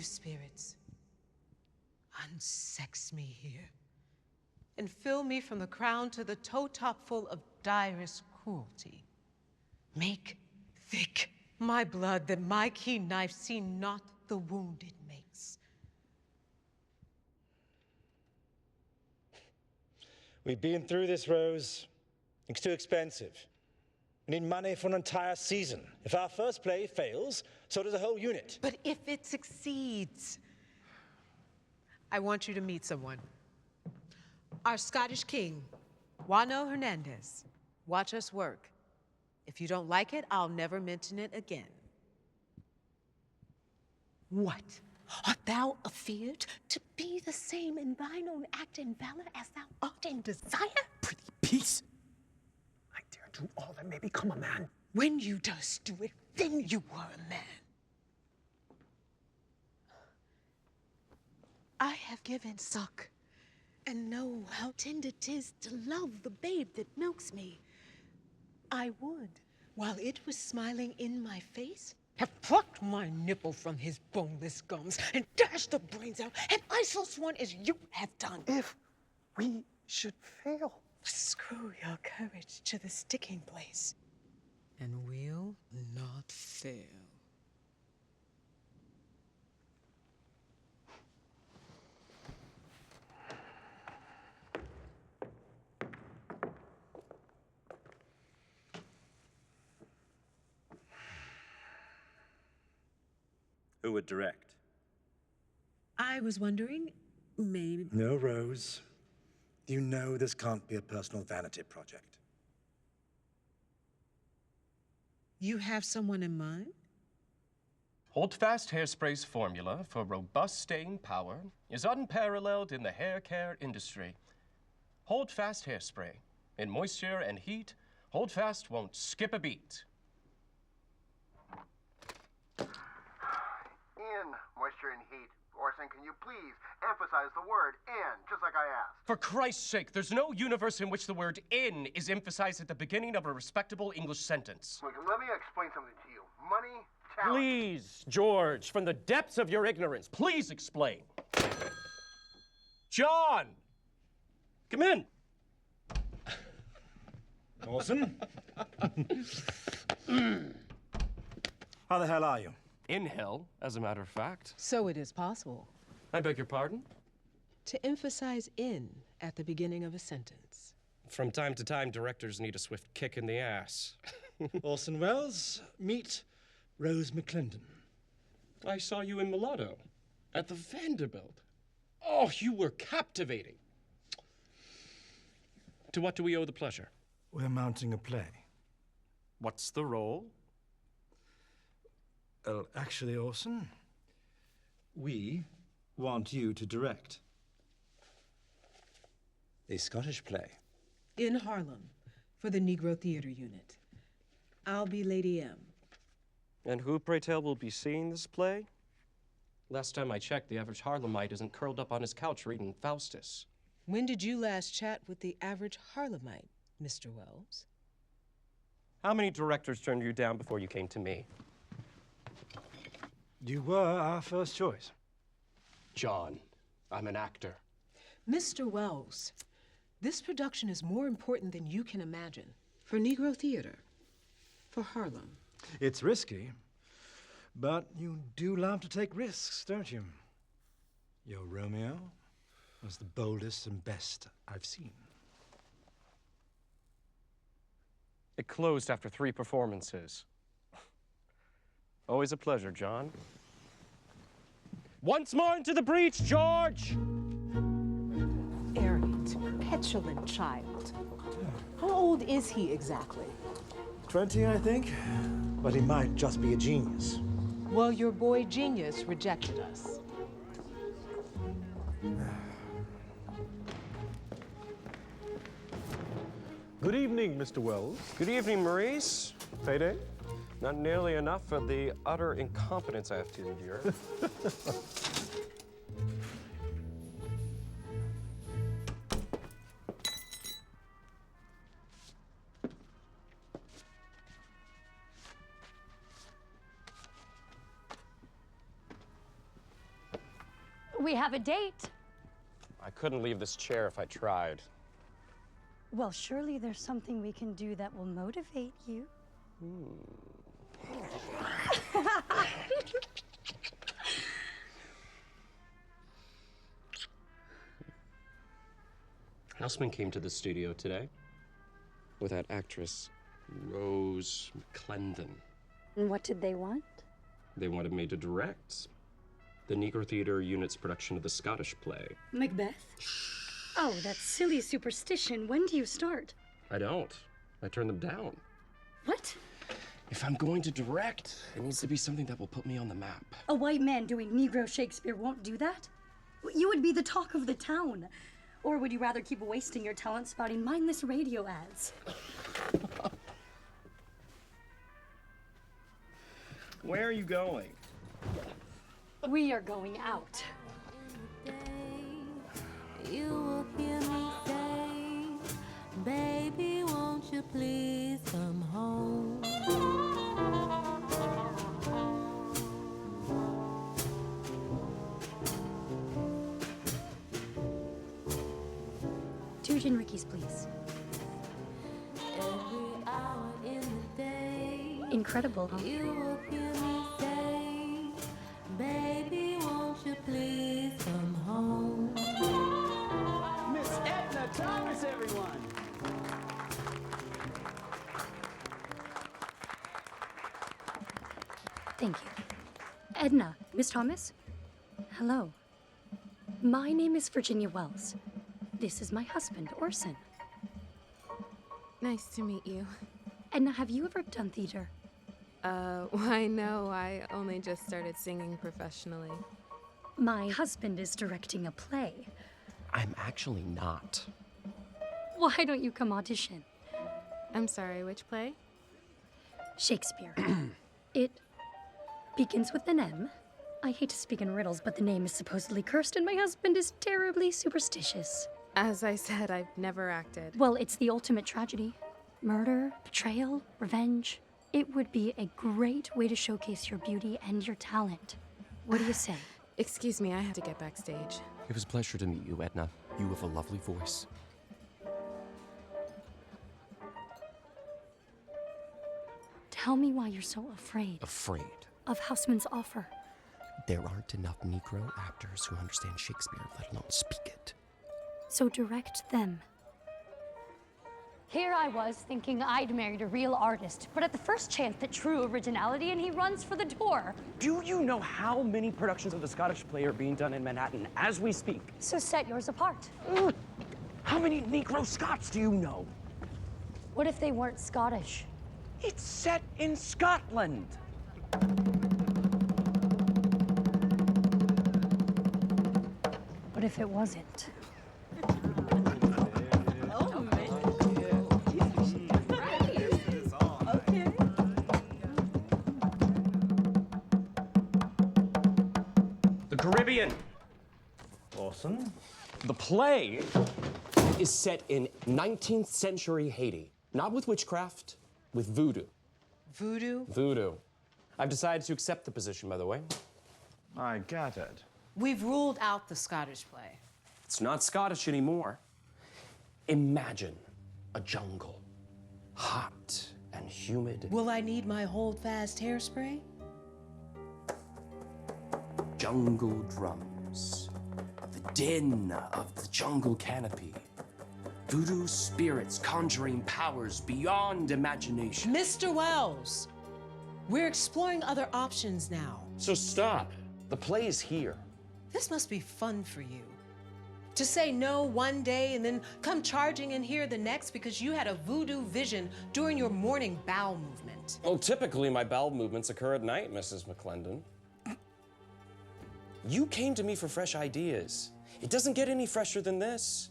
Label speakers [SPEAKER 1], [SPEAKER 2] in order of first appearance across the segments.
[SPEAKER 1] spirits, unsex me here, and fill me from the crown to the toe top full of direst cruelty. Make thick my blood, that my keen knife see not the wound it makes.
[SPEAKER 2] We've been through this, Rose. It's too expensive. We need money for an entire season. If our first play fails, so does the whole unit.
[SPEAKER 1] But if it succeeds, I want you to meet someone. Our Scottish king, Juano Hernandez. Watch us work. If you don't like it, I'll never mention it again. What? Art thou afeard to be the same in thine own act and valor as thou art in desire?
[SPEAKER 3] Pretty peace. I dare do all that may become a man.
[SPEAKER 1] When you durst do it, then you were a man. I have given suck, and know how tender 'tis to love the babe that milks me. I would, while it was smiling in my face, have plucked my nipple from his boneless gums and dashed the brains out, and I so sworn as you have done.
[SPEAKER 3] If we should fail.
[SPEAKER 1] Screw your courage to the sticking place, and we'll not fail.
[SPEAKER 2] Who would direct?
[SPEAKER 1] I was wondering, maybe...
[SPEAKER 2] No, Rose. You know this can't be a personal vanity project.
[SPEAKER 1] You have someone in mind?
[SPEAKER 4] Holdfast Hairspray's formula for robust staying power is unparalleled in the hair care industry. Holdfast Hairspray. In moisture and heat, Holdfast won't skip a beat.
[SPEAKER 5] In moisture and heat. Orson, can you please emphasize the word in, just like I asked?
[SPEAKER 4] For Christ's sake, there's no universe in which the word in is emphasized at the beginning of a respectable English sentence.
[SPEAKER 5] Look, let me explain something to you. Money, talent...
[SPEAKER 4] Please, George, from the depths of your ignorance, please explain. John! Come in.
[SPEAKER 2] Orson? How the hell are you?
[SPEAKER 4] In hell, as a matter of fact.
[SPEAKER 1] So it is possible
[SPEAKER 4] I beg your pardon?
[SPEAKER 1] to emphasize in at the beginning of a sentence.
[SPEAKER 4] From time to time, directors need a swift kick in the ass.
[SPEAKER 2] Orson Welles, meet Rose McClendon.
[SPEAKER 4] I saw you in Mulatto at the Vanderbilt. Oh, you were captivating. To what do we owe the pleasure?
[SPEAKER 2] We're mounting a play.
[SPEAKER 4] What's the role?
[SPEAKER 2] Well, actually, Orson, we want you to direct a Scottish play.
[SPEAKER 1] In Harlem, for the Negro Theater Unit. I'll be Lady M.
[SPEAKER 4] And who, pray tell, will be seeing this play? Last time I checked, the average Harlemite isn't curled up on his couch reading Faustus.
[SPEAKER 1] When did you last chat with the average Harlemite, Mr. Wells?
[SPEAKER 4] How many directors turned you down before you came to me?
[SPEAKER 2] You were our first choice.
[SPEAKER 4] John, I'm an actor.
[SPEAKER 1] Mr. Wells, this production is more important than you can imagine. For Negro theater. For Harlem.
[SPEAKER 2] It's risky, but you do love to take risks, don't you? Your Romeo was the boldest and best I've seen.
[SPEAKER 4] It closed after 3 performances. Always a pleasure, John. Once more into the breach, George!
[SPEAKER 1] Arrogant, petulant child. How old is he exactly?
[SPEAKER 2] 20, I think, but he might just be a genius.
[SPEAKER 1] Well, your boy Genius rejected us.
[SPEAKER 6] Good evening, Mr. Wells.
[SPEAKER 4] Good evening, Maurice. Payday? Not nearly enough for the utter incompetence I have to endure.
[SPEAKER 7] We have a date.
[SPEAKER 8] I couldn't leave this chair if I tried.
[SPEAKER 7] Well, surely there's something we can do that will motivate you.
[SPEAKER 4] Houseman came to the studio today with that actress, Rose McClendon.
[SPEAKER 7] And what did they want?
[SPEAKER 4] They wanted me to direct the Negro Theater Unit's production of the Scottish play.
[SPEAKER 7] Macbeth? Oh, that silly superstition. When do you start?
[SPEAKER 4] I don't. I turn them down.
[SPEAKER 7] What?
[SPEAKER 4] If I'm going to direct, it needs to be something that will put me on the map.
[SPEAKER 7] A white man doing Negro Shakespeare won't do that? You would be the talk of the town. Or would you rather keep wasting your talent spouting mindless radio ads?
[SPEAKER 4] Where are you going?
[SPEAKER 7] We are going out.
[SPEAKER 9] You will hear me say, baby, won't you please come home?
[SPEAKER 7] Two gin rickeys, please.
[SPEAKER 9] Every hour in the day,
[SPEAKER 7] Incredible, huh?
[SPEAKER 9] you will hear me say, baby, won't you please come home?
[SPEAKER 10] Miss Edna Thomas, everyone.
[SPEAKER 7] Thank you. Edna, Miss Thomas? Hello. My name is Virginia Wells. This is my husband, Orson.
[SPEAKER 11] Nice to meet you.
[SPEAKER 7] Edna, have you ever done theater?
[SPEAKER 11] Why, no, I only just started singing professionally.
[SPEAKER 7] My husband is directing a play.
[SPEAKER 4] I'm actually not.
[SPEAKER 7] Why don't you come audition?
[SPEAKER 11] I'm sorry, which play?
[SPEAKER 7] Shakespeare. It begins with an M. I hate to speak in riddles, but the name is supposedly cursed, and my husband is terribly superstitious.
[SPEAKER 11] As I said, I've never acted.
[SPEAKER 7] Well, it's the ultimate tragedy. Murder, betrayal, revenge. It would be a great way to showcase your beauty and your talent. What do you say?
[SPEAKER 11] Excuse me, I have to get backstage.
[SPEAKER 4] It was a pleasure to meet you, Edna. You have a lovely voice.
[SPEAKER 7] Tell me why you're so afraid
[SPEAKER 4] Afraid?
[SPEAKER 7] of Houseman's offer.
[SPEAKER 4] There aren't enough Negro actors who understand Shakespeare, let alone speak it.
[SPEAKER 7] So direct them. Here I was thinking I'd married a real artist, but at the first chance at true originality, and he runs for the door.
[SPEAKER 10] Do you know how many productions of the Scottish play are being done in Manhattan as we speak?
[SPEAKER 7] So set yours apart.
[SPEAKER 10] How many Negro Scots do you know?
[SPEAKER 7] What if they weren't Scottish?
[SPEAKER 10] It's set in Scotland.
[SPEAKER 7] What if it wasn't?
[SPEAKER 10] The Caribbean. Awesome. The play
[SPEAKER 8] Is set in 19th century Haiti. Not with witchcraft, with voodoo.
[SPEAKER 1] Voodoo?
[SPEAKER 8] Voodoo. I've decided to accept the position, by the way.
[SPEAKER 6] I get it.
[SPEAKER 12] We've ruled out the Scottish play.
[SPEAKER 8] It's not Scottish anymore. Imagine a jungle, hot and humid.
[SPEAKER 12] Will I need my hold-fast hairspray?
[SPEAKER 8] Jungle drums, the din of the jungle canopy, voodoo spirits conjuring powers beyond imagination.
[SPEAKER 12] Mr. Wells, we're exploring other options now.
[SPEAKER 8] So stop. The play is here.
[SPEAKER 12] This must be fun for you. To say no one day and then come charging in here the next because you had a voodoo vision during your morning bowel movement.
[SPEAKER 8] Well, typically my bowel movements occur at night, Mrs. McClendon. You came to me for fresh ideas. It doesn't get any fresher than this.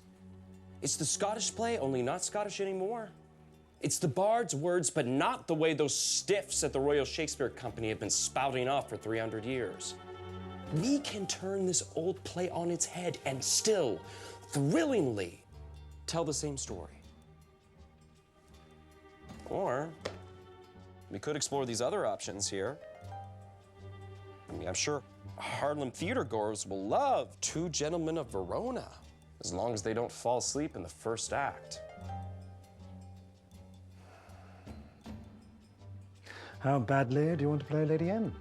[SPEAKER 8] It's the Scottish play, only not Scottish anymore. It's the bard's words, but not the way those stiffs at the Royal Shakespeare Company have been spouting off for 300 years. We can turn this old play on its head and still, thrillingly, tell the same story. Or we could explore these other options here. I mean, I'm sure Harlem theater goers will love Two Gentlemen of Verona, as long as they don't fall asleep in the first act.
[SPEAKER 2] How badly do you want to play Lady M?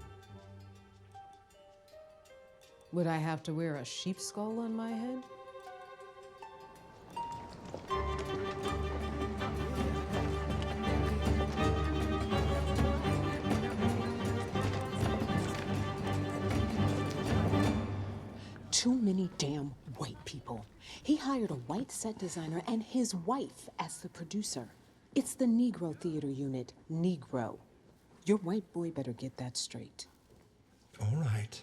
[SPEAKER 12] Would I have to wear a sheep skull on my head?
[SPEAKER 1] Too many damn white people. He hired a white set designer and his wife as the producer. It's the Negro Theater Unit, Negro. Your white boy better get that straight.
[SPEAKER 2] All right.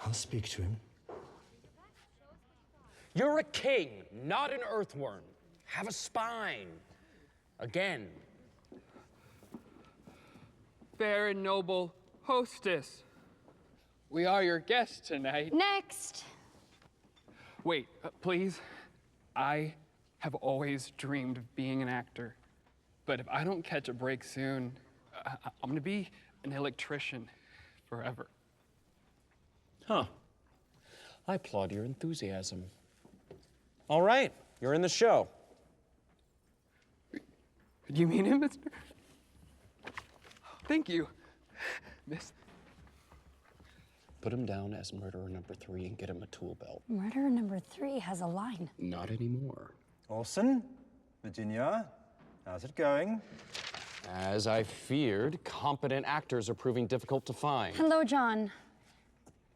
[SPEAKER 2] I'll speak to him.
[SPEAKER 10] You're a king, not an earthworm. Have a spine. Again.
[SPEAKER 13] Fair and noble hostess, we are your guests tonight.
[SPEAKER 7] Next!
[SPEAKER 13] Wait, please. I have always dreamed of being an actor. But if I don't catch a break soon, I'm gonna be an electrician forever.
[SPEAKER 8] Huh. I applaud your enthusiasm. All right, you're in the show.
[SPEAKER 13] Do you mean it, mister? Thank you, miss.
[SPEAKER 8] Put him down as murderer number 3 and get him a tool belt.
[SPEAKER 7] Murderer number 3 has a line.
[SPEAKER 8] Not anymore.
[SPEAKER 2] Orson, Virginia, how's it going?
[SPEAKER 8] As I feared, competent actors are proving difficult to find.
[SPEAKER 7] Hello, John.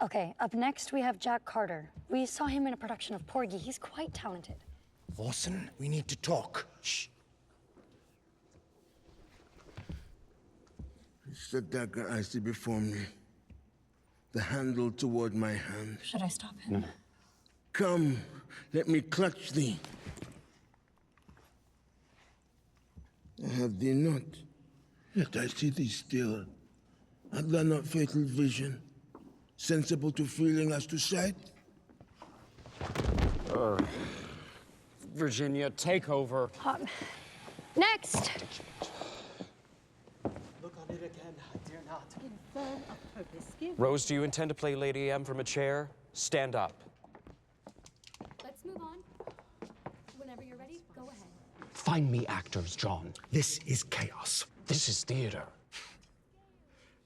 [SPEAKER 7] Okay, up next we have Jack Carter. We saw him in a production of Porgy. He's quite talented.
[SPEAKER 3] Orson, we need to talk. Shh.
[SPEAKER 14] It's the dagger I see before me. The handle toward my hand.
[SPEAKER 7] Should I stop him?
[SPEAKER 14] No. Come, let me clutch thee. I have thee not, yet I see thee still. Art thou not fatal vision, sensible to feeling as to sight?
[SPEAKER 8] Virginia, take over.
[SPEAKER 7] Next!
[SPEAKER 15] Look on it again, I dare not. Infirm of purpose, give.
[SPEAKER 8] Rose, do you intend to play Lady M from a chair? Stand up.
[SPEAKER 7] Let's move on. Whenever you're ready, go ahead.
[SPEAKER 3] Find me actors, John. This is chaos.
[SPEAKER 8] This is theater.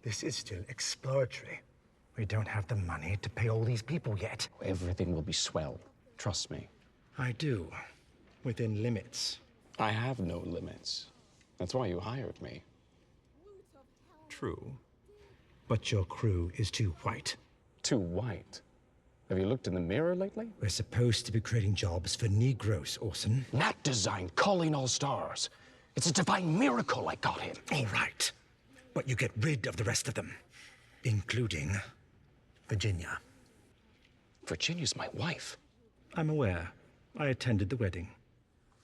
[SPEAKER 3] This is still exploratory. We don't have the money to pay all these people yet.
[SPEAKER 8] Everything will be swell. Trust me.
[SPEAKER 2] I do, within limits.
[SPEAKER 8] I have no limits. That's why you hired me.
[SPEAKER 2] True. But your crew is too white.
[SPEAKER 8] Too white? Have you looked in the mirror lately?
[SPEAKER 2] We're supposed to be creating jobs for Negroes, Orson.
[SPEAKER 3] Nat Design, calling all stars. It's a divine miracle I got him.
[SPEAKER 2] All right. But you get rid of the rest of them, including Virginia.
[SPEAKER 3] Virginia's my wife.
[SPEAKER 2] I'm aware. I attended the wedding.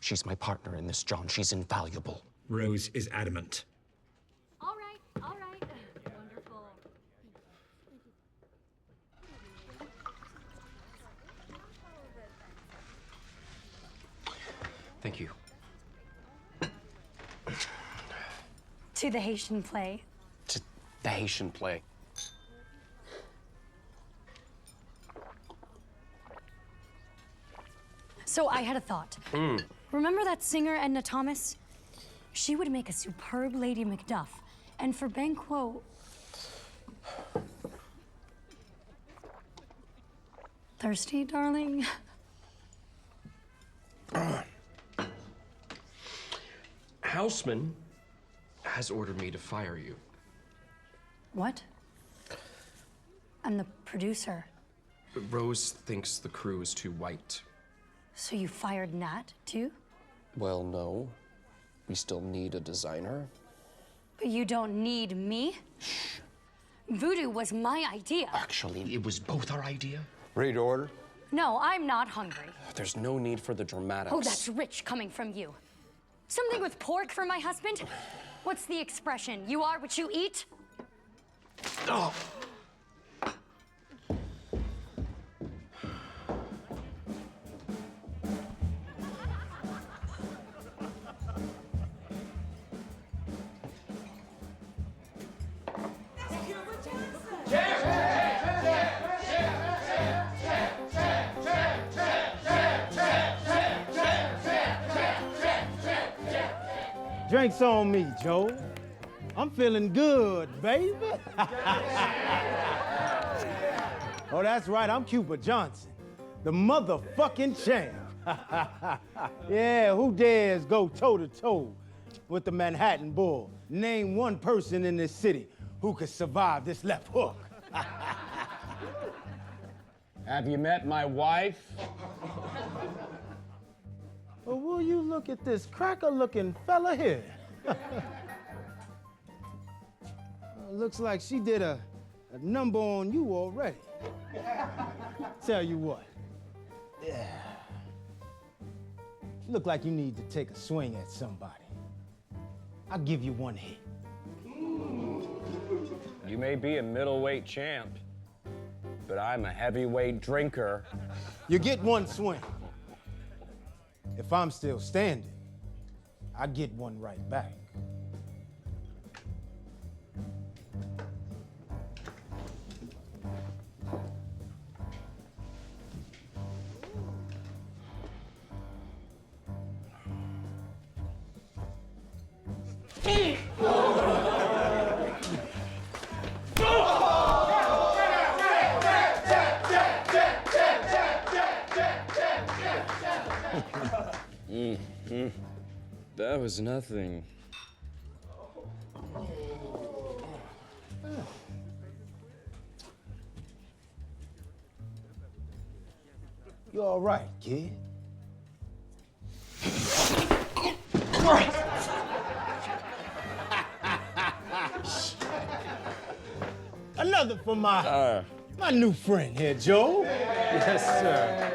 [SPEAKER 3] She's my partner in this, John. She's invaluable.
[SPEAKER 2] Rose is adamant.
[SPEAKER 7] All right, all right. Wonderful.
[SPEAKER 8] Thank you.
[SPEAKER 7] To the Haitian play.
[SPEAKER 8] To the Haitian play.
[SPEAKER 7] So I had a thought. Remember that singer, Edna Thomas? She would make a superb Lady Macduff. And for Banquo... Thirsty, darling?
[SPEAKER 8] Houseman has ordered me to fire you.
[SPEAKER 7] What? I'm the producer.
[SPEAKER 8] But Rose thinks the crew is too white.
[SPEAKER 7] So you fired Nat, too?
[SPEAKER 8] Well, no. We still need a designer.
[SPEAKER 7] But you don't need me? Voodoo was my idea.
[SPEAKER 3] Actually, it was both our idea.
[SPEAKER 8] Ready to order?
[SPEAKER 7] No, I'm not hungry.
[SPEAKER 8] There's no need for the dramatics.
[SPEAKER 7] Oh, that's rich coming from you. Something with pork for my husband? What's the expression? You are what you eat?
[SPEAKER 8] Oh.
[SPEAKER 16] Drinks on me, Joe. I'm feeling good, baby. Oh, that's right, I'm Cooper Johnson, the motherfucking champ. Yeah, who dares go toe-to-toe with the Manhattan Bull? Name one person in this city who could survive this left hook.
[SPEAKER 10] Have you met my wife?
[SPEAKER 16] Well, will you look at this cracker-looking fella here? Looks like she did a number on you already. Tell you what. Yeah. Look like you need to take a swing at somebody. I'll give you one hit.
[SPEAKER 10] You may be a middleweight champ, but I'm a heavyweight drinker.
[SPEAKER 16] You get one swing. If I'm still standing, I get one right back.
[SPEAKER 8] That was nothing.
[SPEAKER 16] You all right, kid? Another for my new friend here, Joe.
[SPEAKER 2] Yes, sir.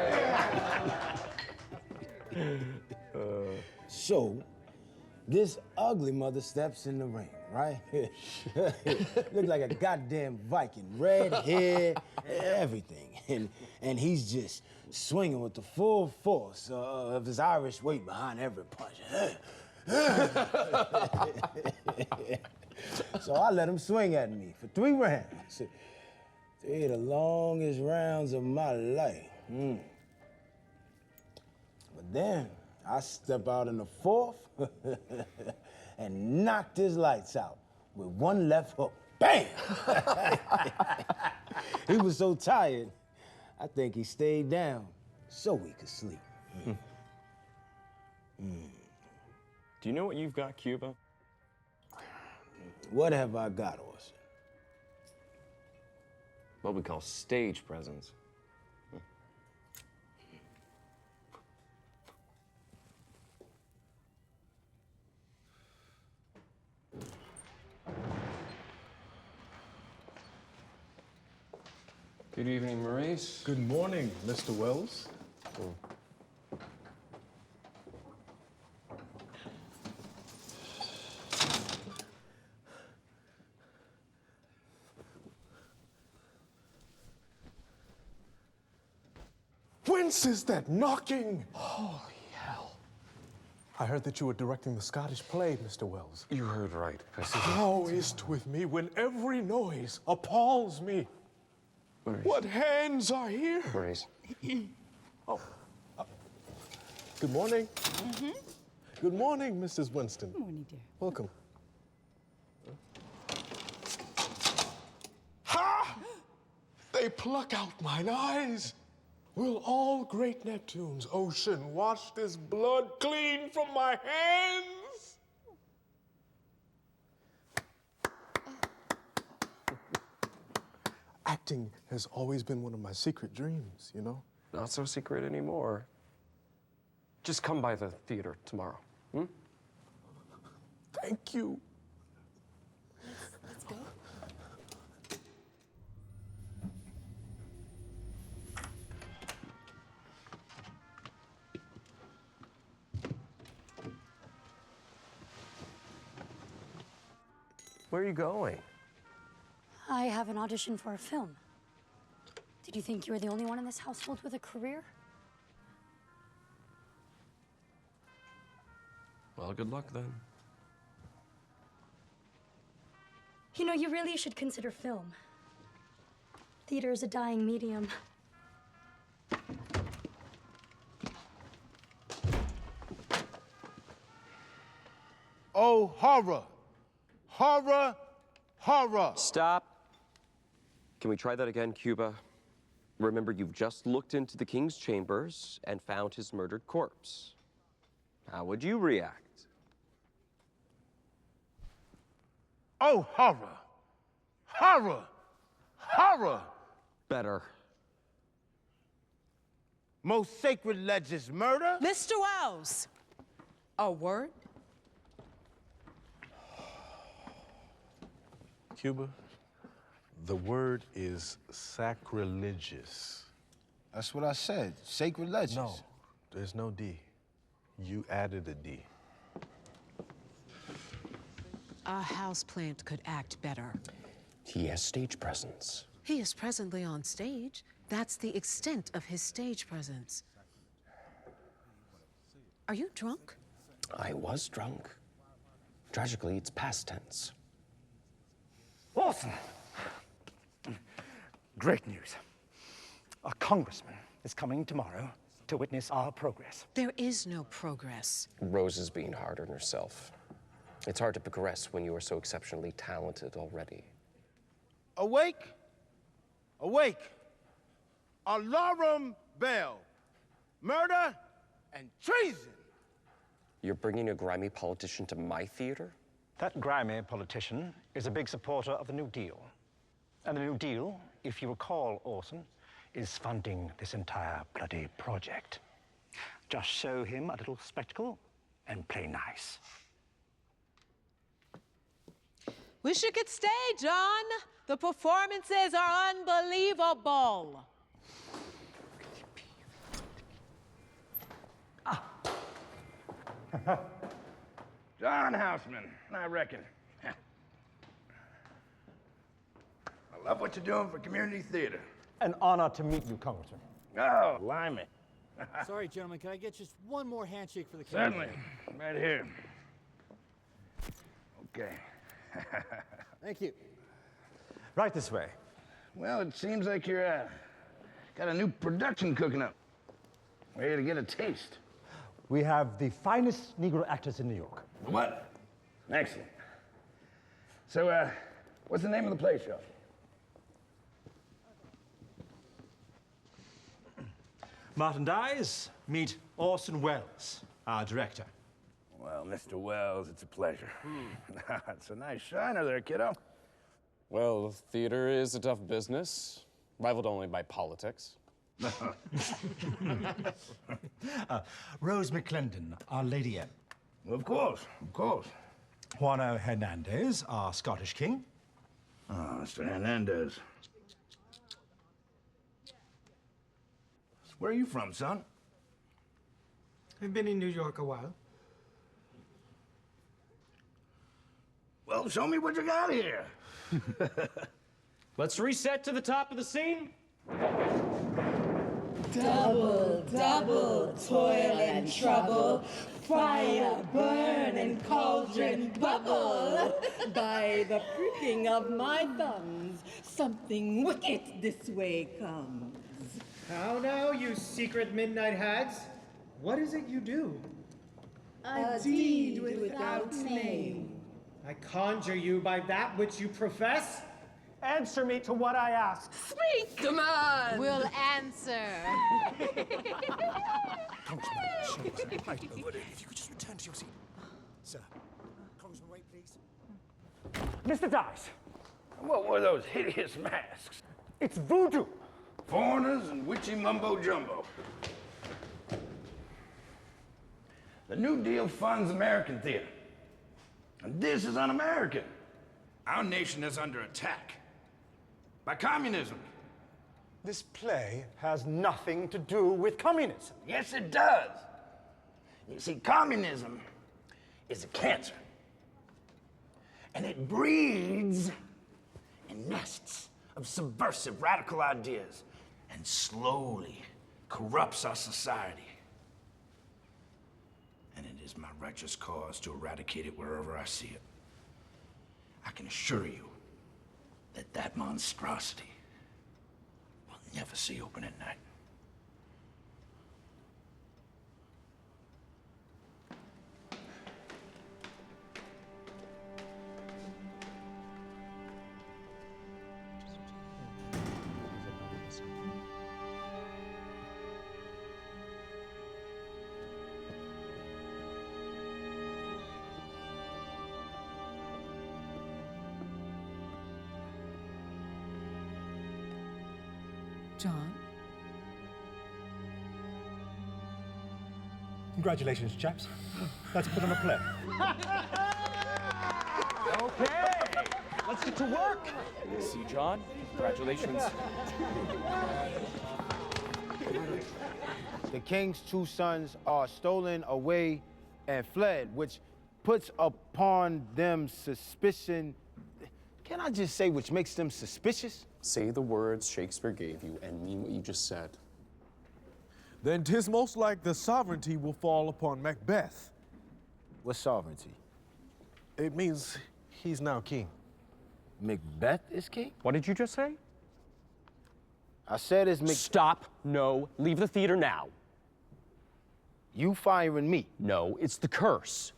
[SPEAKER 16] So, this ugly mother steps in the ring, right? Look like a goddamn Viking. Red hair, everything. And he's just swinging with the full force of his Irish weight behind every punch. So I let him swing at me for 3 rounds. 3 of the longest rounds of my life. But then I step out in the 4th and knocked his lights out with one left hook. Bam! He was so tired, I think he stayed down so he could sleep.
[SPEAKER 8] Do you know what you've got, Cuba?
[SPEAKER 16] What have I got, Orson?
[SPEAKER 8] What we call stage presence. Good evening, Maurice.
[SPEAKER 17] Good morning, Mr. Wells. Whence is that knocking? Holy hell. I heard that you were directing the Scottish play, Mr. Wells.
[SPEAKER 8] You heard right.
[SPEAKER 17] How is't with me when every noise appalls me?
[SPEAKER 8] Maurice.
[SPEAKER 17] What hands are here?
[SPEAKER 8] Maurice.
[SPEAKER 17] Oh. Good morning. Good morning, Mrs. Winston.
[SPEAKER 15] Good morning, dear.
[SPEAKER 17] Welcome. Ha! They pluck out mine eyes. Will all great Neptune's ocean wash this blood clean from my hands? Acting has always been one of my secret dreams, you know?
[SPEAKER 8] Not so secret anymore. Just come by the theater tomorrow.
[SPEAKER 17] Thank you.
[SPEAKER 15] Let's go.
[SPEAKER 8] Where are you going?
[SPEAKER 7] I have an audition for a film. Did you think you were the only one in this household with a career?
[SPEAKER 8] Well, good luck then.
[SPEAKER 7] You know, you really should consider film. Theater is a dying medium.
[SPEAKER 14] Oh, horror. Horror, horror.
[SPEAKER 8] Stop. Can we try that again, Cuba? Remember, you've just looked into the king's chambers and found his murdered corpse. How would you react?
[SPEAKER 14] Oh, horror. Horror. Horror.
[SPEAKER 8] Better.
[SPEAKER 14] Most sacred legends murder?
[SPEAKER 12] Mr. Wells, a word?
[SPEAKER 17] Cuba, the word is sacrilegious.
[SPEAKER 16] That's what I said. Sacred legends.
[SPEAKER 17] No, there's no D. You added a D.
[SPEAKER 12] A houseplant could act better.
[SPEAKER 8] He has stage presence.
[SPEAKER 12] He is presently on stage. That's the extent of his stage presence. Are you drunk?
[SPEAKER 8] I was drunk. Tragically, it's past tense.
[SPEAKER 3] Orson! Great news. A congressman is coming tomorrow to witness our progress.
[SPEAKER 12] There is no progress.
[SPEAKER 8] Rose is being hard on herself. It's hard to progress when you are so exceptionally talented already.
[SPEAKER 14] Awake. Awake. Alarum bell. Murder and treason.
[SPEAKER 8] You're bringing a grimy politician to my theater?
[SPEAKER 3] That grimy politician is a big supporter of the New Deal. And the New Deal, if you recall, Orson, is funding this entire bloody project. Just show him a little spectacle and play nice.
[SPEAKER 12] We should get staged on. The performances are unbelievable.
[SPEAKER 16] John Houseman, I reckon. I love what you're doing for community theater.
[SPEAKER 3] An honor to meet you, Congressman.
[SPEAKER 16] Oh, limey.
[SPEAKER 18] Sorry, gentlemen, can I get just one more handshake for the camera?
[SPEAKER 16] Certainly. Right here. Okay.
[SPEAKER 18] Thank you.
[SPEAKER 3] Right this way.
[SPEAKER 16] Well, it seems like you're got a new production cooking up. We're here to get a taste.
[SPEAKER 3] We have the finest Negro actors in New York.
[SPEAKER 16] What? Excellent. So, what's the name of the play show?
[SPEAKER 2] Martin Dyes, meet Orson Welles, our director.
[SPEAKER 16] Well, Mr. Wells, it's a pleasure. It's a nice shiner there, kiddo.
[SPEAKER 8] Well, theater is a tough business, rivaled only by politics.
[SPEAKER 2] Rose McClendon, our Lady M.
[SPEAKER 16] Well, of course, of course.
[SPEAKER 2] Juano Hernandez, our Scottish king.
[SPEAKER 16] Oh, Mr. Hernandez. Where are you from, son?
[SPEAKER 19] I've been in New York a while.
[SPEAKER 16] Well, show me what you got here.
[SPEAKER 8] Let's reset to the top of the scene.
[SPEAKER 9] Double, double, toil and trouble, fire, burn, and cauldron bubble. By the pricking of my thumbs, something wicked this way comes.
[SPEAKER 19] How now, you secret midnight hags? What is it you do?
[SPEAKER 9] A deed without name.
[SPEAKER 19] I conjure you by that which you profess. Answer me to what I ask.
[SPEAKER 11] Speak, demand!
[SPEAKER 12] We'll answer.
[SPEAKER 3] Congressman, right, if you could just return to your seat. Sir. Congressman, wait, please. Mr. Dyes.
[SPEAKER 16] What were those hideous masks?
[SPEAKER 3] It's voodoo.
[SPEAKER 16] Foreigners and witchy mumbo-jumbo. The New Deal funds American theater. And this is un-American. Our nation is under attack by communism.
[SPEAKER 3] This play has nothing to do with communism.
[SPEAKER 16] Yes, it does. You see, communism is a cancer. And it breeds in nests of subversive radical ideas and slowly corrupts our society. And it is my righteous cause to eradicate it wherever I see it. I can assure you that that monstrosity will never see open at night.
[SPEAKER 12] John?
[SPEAKER 17] Congratulations, chaps. Let's put on a play.
[SPEAKER 10] Okay, let's get to work. See, John, congratulations.
[SPEAKER 16] The king's two sons are stolen away and fled, which puts upon them suspicion. Can I just say which makes them suspicious?
[SPEAKER 10] Say the words Shakespeare gave you and mean what you just said.
[SPEAKER 17] Then 'tis most like the sovereignty will fall upon Macbeth.
[SPEAKER 16] What sovereignty?
[SPEAKER 17] It means he's now king.
[SPEAKER 16] Macbeth is king?
[SPEAKER 10] What did you just say?
[SPEAKER 16] I said it's
[SPEAKER 10] Stop. No. Leave the theater now.
[SPEAKER 16] You firing me?
[SPEAKER 10] No, it's the curse.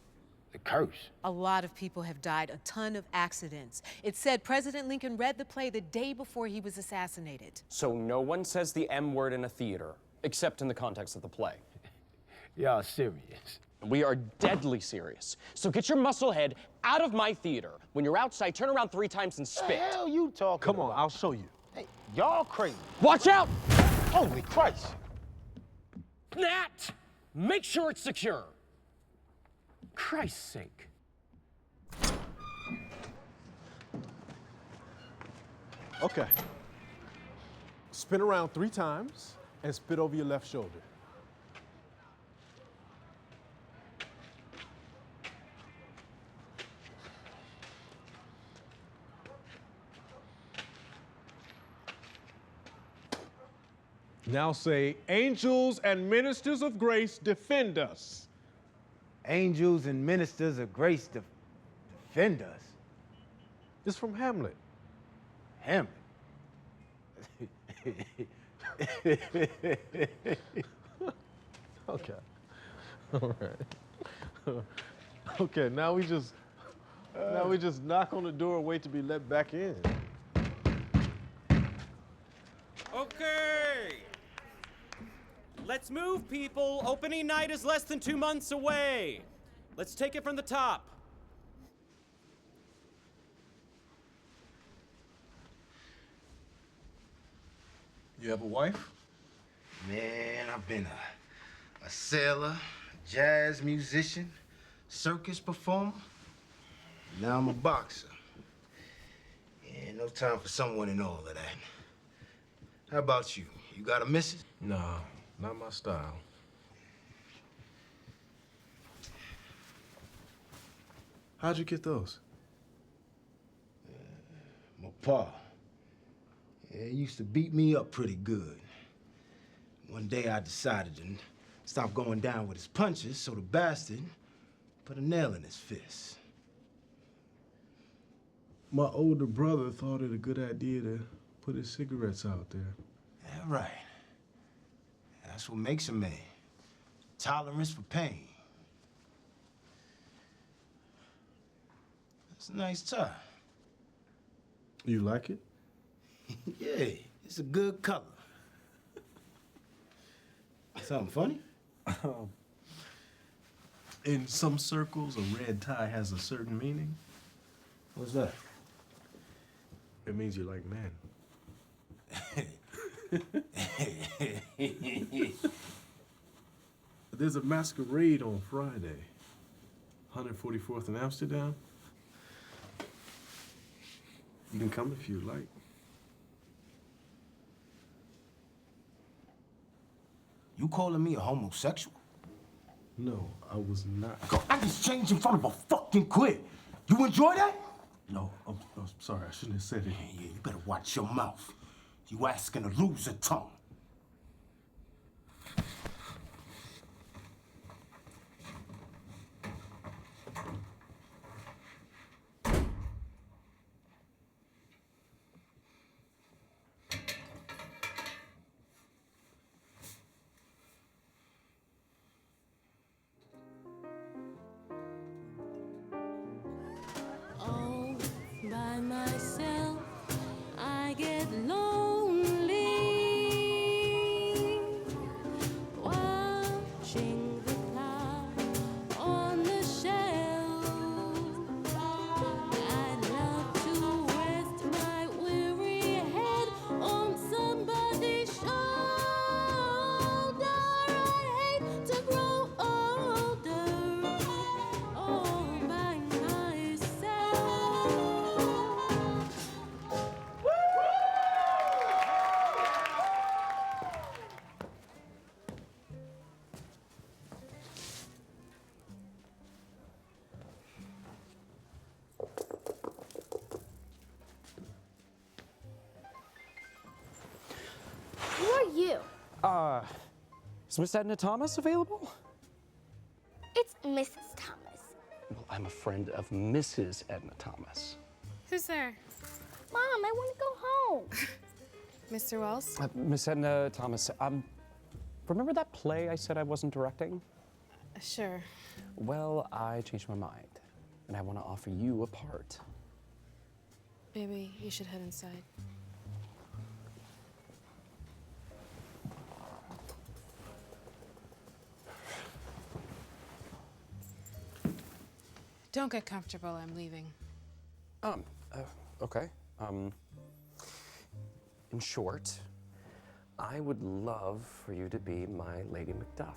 [SPEAKER 16] The curse?
[SPEAKER 12] A lot of people have died, a ton of accidents. It said President Lincoln read the play the day before he was assassinated.
[SPEAKER 10] So no one says the M word in a theater, except in the context of the play.
[SPEAKER 16] Y'all serious?
[SPEAKER 10] We are deadly serious. So get your muscle head out of my theater. When you're outside, turn around 3 times and spit.
[SPEAKER 16] What the hell you talking
[SPEAKER 17] Come
[SPEAKER 16] about?
[SPEAKER 17] on, I'll show you.
[SPEAKER 16] Hey, y'all crazy.
[SPEAKER 10] Watch out!
[SPEAKER 16] Holy Christ!
[SPEAKER 10] Nat! Make sure it's secure. Christ's sake.
[SPEAKER 17] Okay. Spin around 3 times and spit over your left shoulder. Now say, angels and ministers of grace defend us.
[SPEAKER 16] Angels and ministers of grace defend us.
[SPEAKER 17] It's from Hamlet.
[SPEAKER 16] Hamlet?
[SPEAKER 17] Okay. All right. Okay, now we just knock on the door and wait to be let back in.
[SPEAKER 20] Okay. Let's move, people. Opening night is less than 2 months away. Let's take it from the top.
[SPEAKER 17] You have a wife?
[SPEAKER 16] Man, I've been a sailor, jazz musician, circus performer. Now I'm a boxer. Yeah, no time for someone and all of that. How about you? You got a missus?
[SPEAKER 17] No, not my style. How'd you get those?
[SPEAKER 16] My pa. Yeah, he used to beat me up pretty good. One day I decided to stop going down with his punches, so the bastard put a nail in his fist.
[SPEAKER 17] My older brother thought it a good idea to put his cigarettes out there.
[SPEAKER 16] Yeah, right. That's what makes a man. Tolerance for pain. That's a nice tie.
[SPEAKER 17] You like it?
[SPEAKER 16] Yeah, it's a good color. Something funny?
[SPEAKER 17] In some circles, a red tie has a certain meaning.
[SPEAKER 16] What's that?
[SPEAKER 17] It means you like men. There's a masquerade on Friday. 144th in Amsterdam. You can come if you like.
[SPEAKER 16] You calling me a homosexual?
[SPEAKER 17] No, I was not.
[SPEAKER 16] I just changed in front of a fucking quid. You enjoy that?
[SPEAKER 17] No, I'm sorry. I shouldn't have said it.
[SPEAKER 16] Yeah, you better watch your mouth. You asking to lose a tongue.
[SPEAKER 9] All by myself, I get lonely.
[SPEAKER 10] Is Miss Edna Thomas available?
[SPEAKER 21] It's Mrs. Thomas.
[SPEAKER 10] Well, I'm a friend of Mrs. Edna Thomas.
[SPEAKER 11] Who's there?
[SPEAKER 21] Mom, I want to go home.
[SPEAKER 11] Mr. Wells?
[SPEAKER 10] Miss Edna Thomas, remember that play I said I wasn't directing?
[SPEAKER 11] Sure.
[SPEAKER 10] Well, I changed my mind, and I want to offer you a part.
[SPEAKER 11] Maybe you should head inside. Don't get comfortable, I'm leaving.
[SPEAKER 10] Okay. In short, I would love for you to be my Lady Macduff.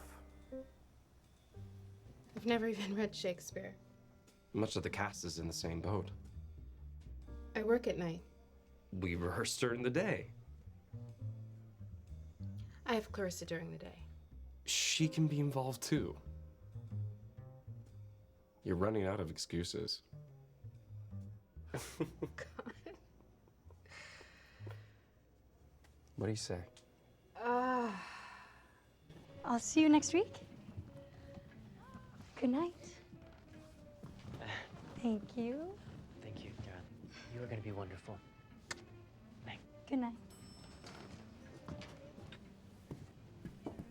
[SPEAKER 11] I've never even read Shakespeare.
[SPEAKER 22] Much of the cast is in the same boat.
[SPEAKER 11] I work at night.
[SPEAKER 22] We rehearse during the day.
[SPEAKER 11] I have Clarissa during the day.
[SPEAKER 22] She can be involved too. You're running out of excuses.
[SPEAKER 10] What do you say?
[SPEAKER 7] I'll see you next week. Good night. Thank you.
[SPEAKER 23] Thank you, darling. You are going to be wonderful.
[SPEAKER 7] Good night.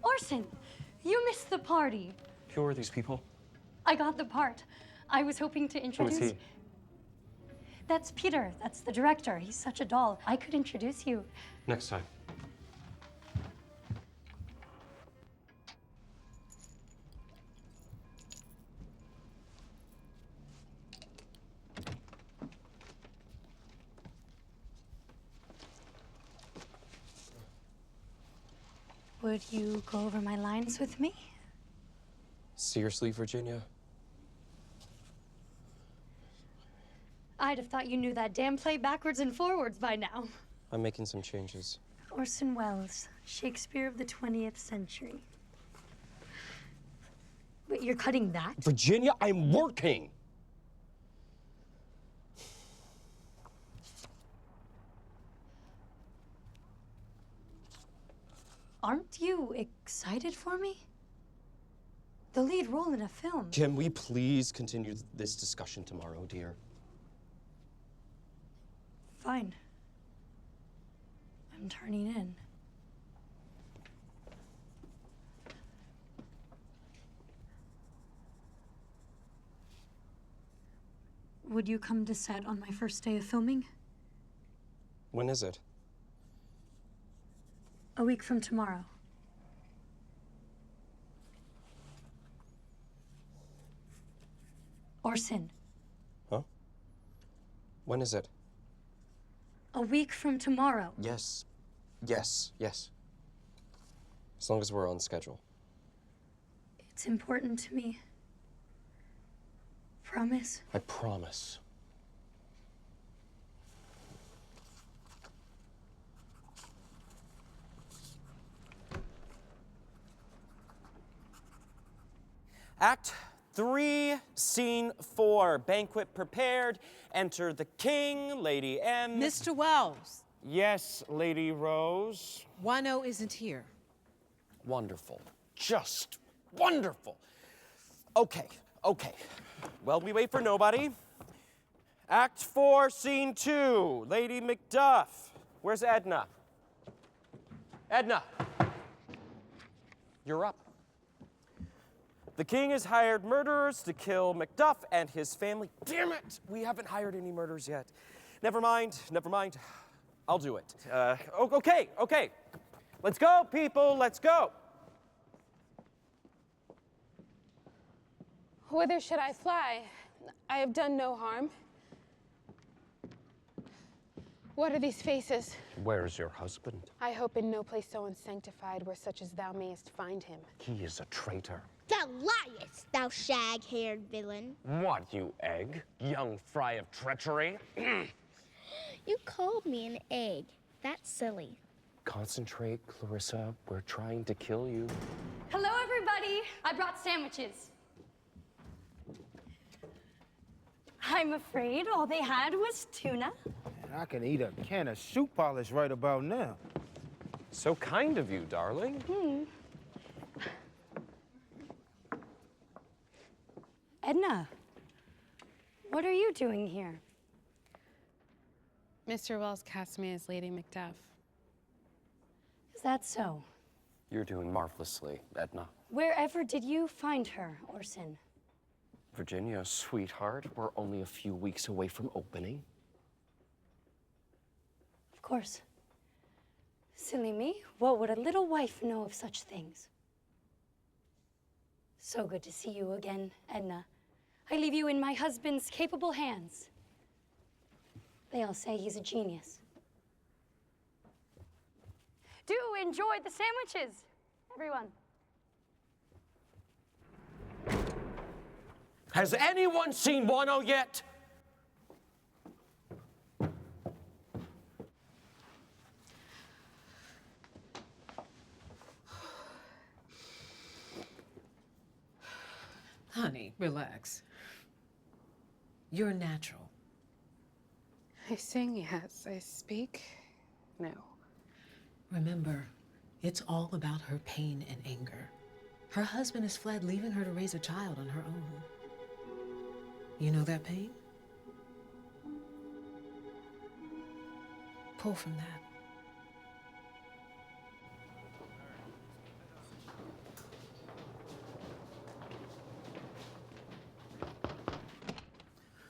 [SPEAKER 7] Orson, you missed the party.
[SPEAKER 10] Who are these people?
[SPEAKER 7] I got the part. I was hoping to introduce.
[SPEAKER 10] Who is he?
[SPEAKER 7] That's Peter. That's the director. He's such a doll. I could introduce you.
[SPEAKER 22] Next time.
[SPEAKER 7] Would you go over my lines with me?
[SPEAKER 10] Seriously, Virginia?
[SPEAKER 7] I'd have thought you knew that damn play backwards and forwards by now.
[SPEAKER 10] I'm making some changes.
[SPEAKER 7] Orson Welles, Shakespeare of the 20th century. Wait, you're cutting that?
[SPEAKER 10] Virginia, I'm working!
[SPEAKER 7] Aren't you excited for me? The lead role in a film.
[SPEAKER 10] Can we please continue this discussion tomorrow, dear?
[SPEAKER 7] Fine. I'm turning in. Would you come to set on my first day of filming?
[SPEAKER 10] When is it?
[SPEAKER 7] A week from tomorrow. Orson,
[SPEAKER 10] Huh? When is it?
[SPEAKER 7] a week from tomorrow.
[SPEAKER 10] Yes. Yes. Yes. As long as we're on schedule.
[SPEAKER 7] It's important to me. Promise?
[SPEAKER 10] I promise.
[SPEAKER 20] Act 3, Scene 4. Banquet prepared. Enter the king, Lady M.
[SPEAKER 12] Mr. Wells.
[SPEAKER 20] Yes, Lady Rose.
[SPEAKER 12] Wano isn't here.
[SPEAKER 20] Wonderful. Just wonderful. Okay. Well, we wait for nobody. Act 4, Scene 2. Lady Macduff. Where's Edna? Edna! You're up. The king has hired murderers to kill Macduff and his family. Damn it! We haven't hired any murderers yet. Never mind. I'll do it. Okay. Let's go, people, let's go.
[SPEAKER 11] Whither should I fly? I have done no harm. What are these faces?
[SPEAKER 10] Where is your husband?
[SPEAKER 11] I hope in no place so unsanctified where such as thou mayest find him.
[SPEAKER 10] He is a traitor.
[SPEAKER 21] Thou liest, thou shag-haired villain.
[SPEAKER 10] What, you egg? Young fry of treachery?
[SPEAKER 21] You called me an egg. That's silly.
[SPEAKER 10] Concentrate, Clarissa. We're trying to kill you.
[SPEAKER 7] Hello, everybody. I brought sandwiches. I'm afraid all they had was tuna.
[SPEAKER 16] And I can eat a can of shoe polish right about now.
[SPEAKER 10] So kind of you, darling.
[SPEAKER 7] Edna, what are you doing here?
[SPEAKER 11] Mr. Wells cast me as Lady Macduff.
[SPEAKER 7] Is that so?
[SPEAKER 10] You're doing marvelously, Edna.
[SPEAKER 7] Wherever did you find her, Orson?
[SPEAKER 10] Virginia, sweetheart, we're only a few weeks away from opening.
[SPEAKER 7] Of course. Silly me, what would a little wife know of such things? So good to see you again, Edna. I leave you in my husband's capable hands. They all say he's a genius. Do enjoy the sandwiches, everyone.
[SPEAKER 20] Has anyone seen Wano yet?
[SPEAKER 12] Honey, relax. You're natural.
[SPEAKER 11] I sing, yes. I speak, no.
[SPEAKER 12] Remember, it's all about her pain and anger. Her husband has fled, leaving her to raise a child on her own. You know that pain? Pull from that.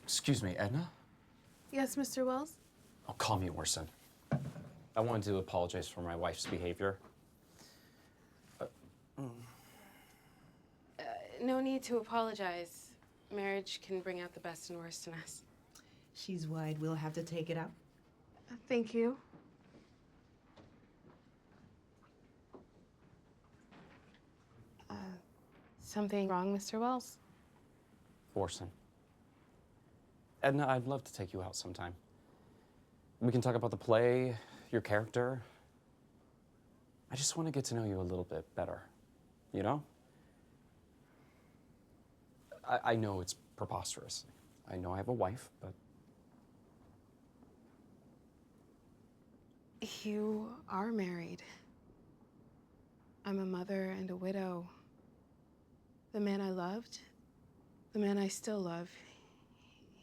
[SPEAKER 10] Excuse me, Edna?
[SPEAKER 11] Yes, Mr. Wells?
[SPEAKER 10] Oh, call me Orson. I wanted to apologize for my wife's behavior.
[SPEAKER 11] No need to apologize. Marriage can bring out the best and worst in us.
[SPEAKER 9] She's wide. We'll have to take it out.
[SPEAKER 11] Thank you. Something wrong, Mr. Wells?
[SPEAKER 10] Orson. Edna, I'd love to take you out sometime. We can talk about the play, your character. I just want to get to know you a little bit better, you know? I know it's preposterous. I know I have a wife, but...
[SPEAKER 11] You are married. I'm a mother and a widow. The man I loved, the man I still love,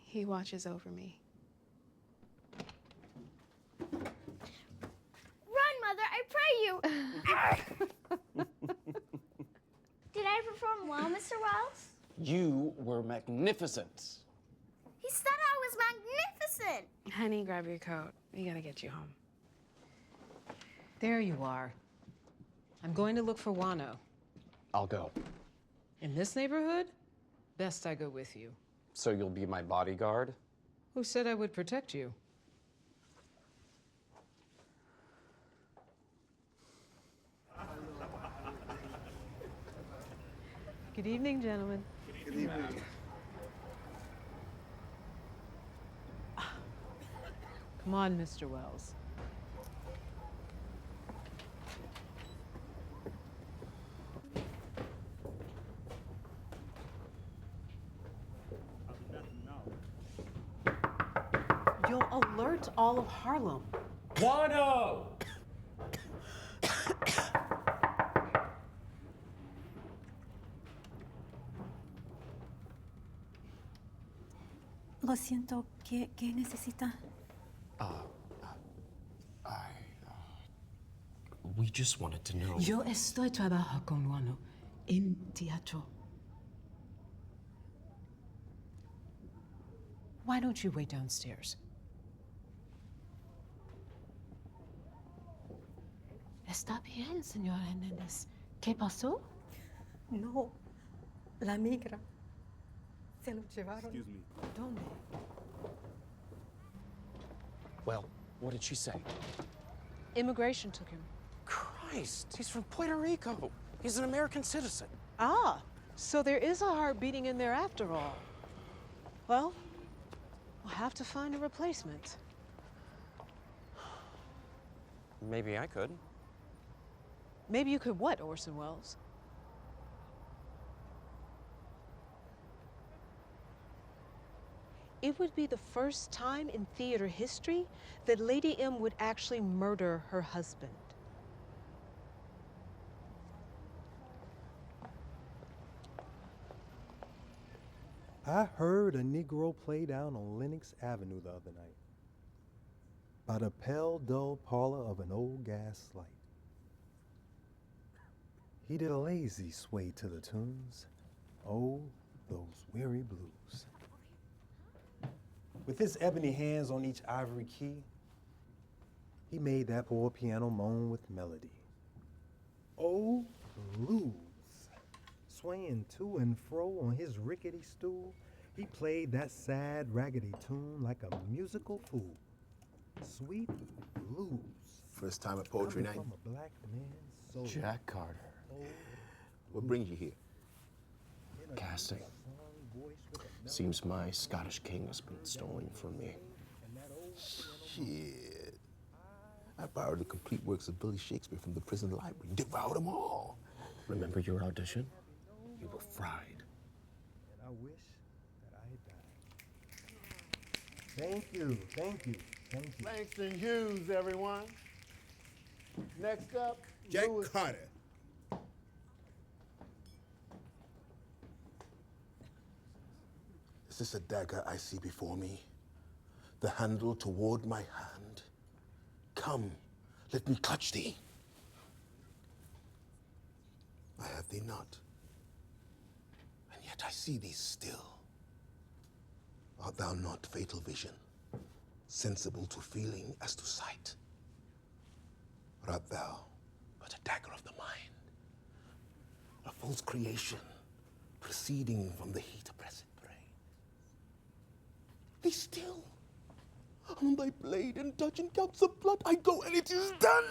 [SPEAKER 11] he watches over me.
[SPEAKER 21] Run, Mother, I pray you! Did I perform well, Mr. Wells?
[SPEAKER 10] You were magnificent.
[SPEAKER 21] He said I was magnificent!
[SPEAKER 11] Honey, grab your coat. We gotta get you home.
[SPEAKER 12] There you are. I'm going to look for Wano.
[SPEAKER 10] I'll go.
[SPEAKER 12] In this neighborhood? Best I go with you.
[SPEAKER 10] So you'll be my bodyguard?
[SPEAKER 12] Who said I would protect you? Good evening, gentlemen.
[SPEAKER 17] Good evening.
[SPEAKER 12] Come on, Mr. Wells. You'll alert all of Harlem.
[SPEAKER 20] Wano!
[SPEAKER 4] Lo siento, ¿qué necesita?
[SPEAKER 20] We just wanted to know.
[SPEAKER 12] Yo estoy trabajando con Wano en teatro. Why don't you wait downstairs? Está bien, señora Hernandez. ¿Qué pasó?
[SPEAKER 4] No, la migra. Se lo llevaron.
[SPEAKER 17] Excuse me.
[SPEAKER 12] ¿Dónde?
[SPEAKER 10] Well, what did she say?
[SPEAKER 12] Immigration took him.
[SPEAKER 10] Christ, he's from Puerto Rico. He's an American citizen.
[SPEAKER 12] Ah, so there is a heart beating in there after all. Well, we'll have to find a replacement.
[SPEAKER 10] Maybe I could.
[SPEAKER 12] Maybe you could what, Orson Welles? It would be the first time in theater history that Lady M would actually murder her husband.
[SPEAKER 1] I heard a Negro play down on Lenox Avenue the other night by the pale, dull parlor of an old gas light. He did a lazy sway to the tunes, oh, those weary blues. With his ebony hands on each ivory key, he made that poor piano moan with melody. Oh, blues. Swaying to and fro on his rickety stool, he played that sad, raggedy tune like a musical fool. Sweet blues.
[SPEAKER 14] First time at poetry night?
[SPEAKER 1] From a black man's soul.
[SPEAKER 14] Jack Carter. What brings you here?
[SPEAKER 8] Casting. Seems my Scottish king has been stolen from me.
[SPEAKER 14] Shit. I borrowed the complete works of Billy Shakespeare from the prison library. Devoured them all.
[SPEAKER 8] Remember your audition? You were fried.
[SPEAKER 1] And I wish that I had died. Thank you, thank you, thank you.
[SPEAKER 17] Langston Hughes, everyone. Next up,
[SPEAKER 14] Jack
[SPEAKER 17] Lewis
[SPEAKER 14] Carter. Is this a dagger I see before me? The handle toward my hand? Come, let me clutch thee. I have thee not, and yet I see thee still. Art thou not fatal vision, sensible to feeling as to sight? Or art thou but a dagger of the mind, a false creation proceeding from the heat oppressed brain? Be still. On thy blade and dudgeon gouts of blood I go, and it is done.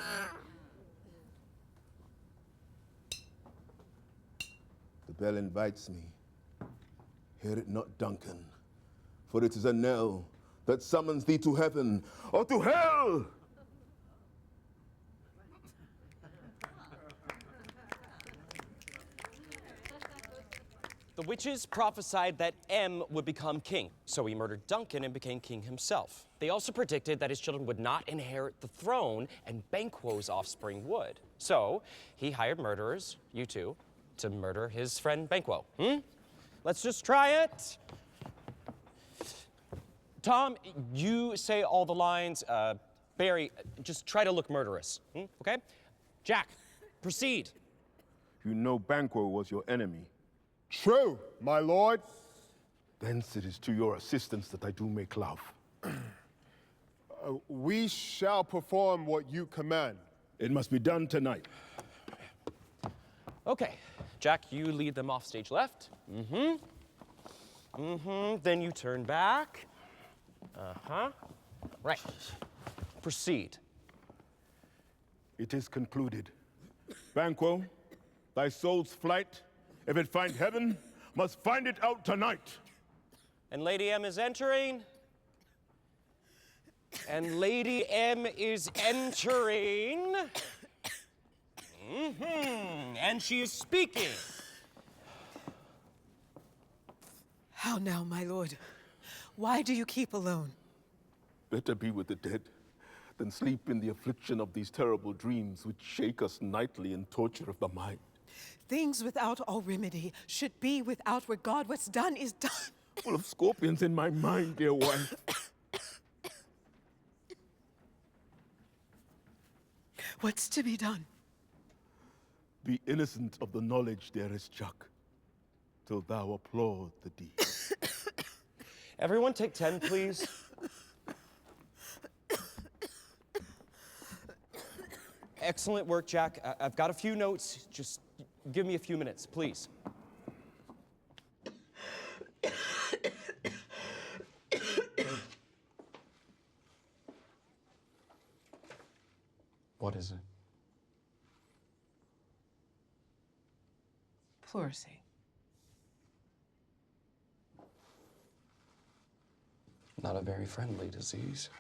[SPEAKER 14] The bell invites me. Hear it not, Duncan, for it is a knell that summons thee to heaven or to hell.
[SPEAKER 20] The witches prophesied that M would become king, so he murdered Duncan and became king himself. They also predicted that his children would not inherit the throne, and Banquo's offspring would. So he hired murderers, you two, to murder his friend Banquo. Let's just try it. Tom, you say all the lines. Barry, just try to look murderous, okay? Jack, proceed.
[SPEAKER 14] You know Banquo was your enemy.
[SPEAKER 17] True, my lord.
[SPEAKER 14] Thence it is to your assistance that I do make love.
[SPEAKER 17] We shall perform what you command.
[SPEAKER 14] It must be done tonight.
[SPEAKER 20] Okay, Jack, you lead them off stage left. Then you turn back. Right. Proceed.
[SPEAKER 14] It is concluded. Banquo, thy soul's flight, if it find heaven, must find it out tonight.
[SPEAKER 20] And Lady M is entering. And Lady M is entering. And she is speaking.
[SPEAKER 12] How now, my lord? Why do you keep alone?
[SPEAKER 14] Better be with the dead than sleep in the affliction of these terrible dreams which shake us nightly in torture of the mind.
[SPEAKER 12] Things without all remedy should be without regard. What's done is done.
[SPEAKER 14] Full of scorpions in my mind, dear wife.
[SPEAKER 12] What's to be done?
[SPEAKER 14] Be innocent of the knowledge there is, Chuck, till thou applaud the deed.
[SPEAKER 20] Everyone take 10, please. Excellent work, Jack. I've got a few notes. Just give me a few minutes, please.
[SPEAKER 10] What is it?
[SPEAKER 12] Pleurisy.
[SPEAKER 10] Not a very friendly disease.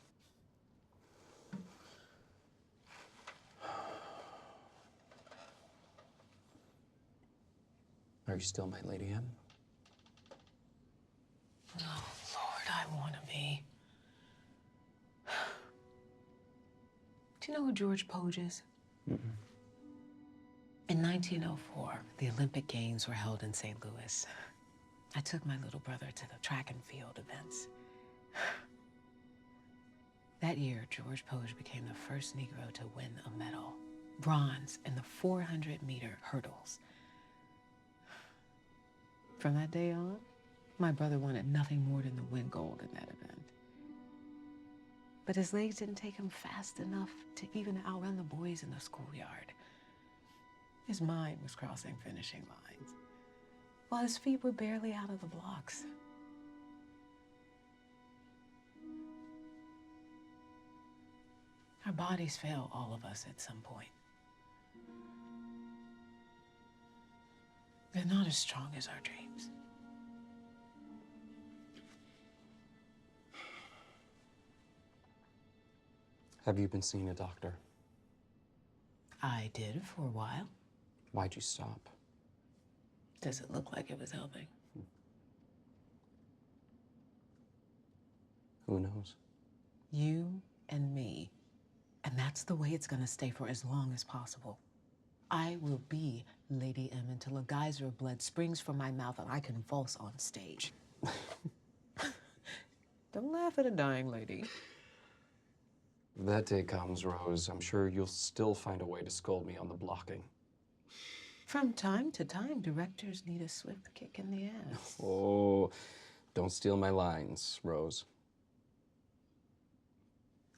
[SPEAKER 10] Are you still my Lady M?
[SPEAKER 12] Oh, Lord, I want to be. Do you know who George Poge is? In 1904, the Olympic Games were held in St. Louis. I took my little brother to the track and field events. That year, George Poge became the first Negro to win a medal, bronze in the 400-meter hurdles. From that day on, my brother wanted nothing more than to win gold in that event. But his legs didn't take him fast enough to even outrun the boys in the schoolyard. His mind was crossing finishing lines, while his feet were barely out of the blocks. Our bodies fail all of us at some point. They're not as strong as our dreams.
[SPEAKER 10] Have you been seeing a doctor?
[SPEAKER 12] I did for a while.
[SPEAKER 10] Why'd you stop?
[SPEAKER 12] Does it look like it was helping?
[SPEAKER 10] Who knows?
[SPEAKER 12] You and me. And that's the way it's gonna stay for as long as possible. I will be Lady M until a geyser of blood springs from my mouth and I convulse on stage. Don't laugh at a dying lady.
[SPEAKER 10] If that day comes, Rose, I'm sure you'll still find a way to scold me on the blocking.
[SPEAKER 12] From time to time, directors need a swift kick in the ass.
[SPEAKER 10] Oh, don't steal my lines, Rose.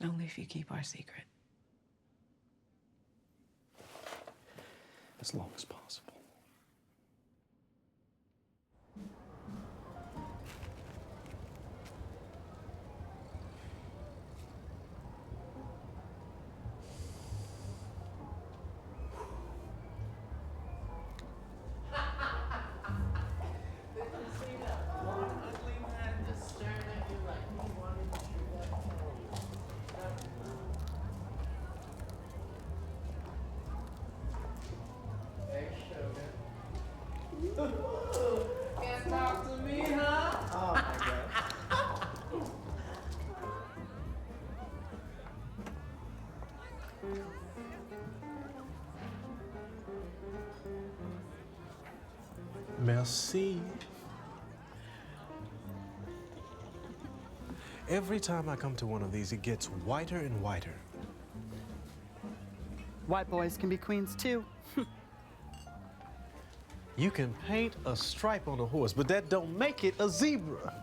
[SPEAKER 12] Only if you keep our secret.
[SPEAKER 10] As long as possible.
[SPEAKER 9] Can't talk to me, huh? Oh my God.
[SPEAKER 17] Merci. Every time I come to one of these, it gets whiter and whiter.
[SPEAKER 15] White boys can be queens too.
[SPEAKER 17] You can paint a stripe on a horse, but that don't make it a zebra.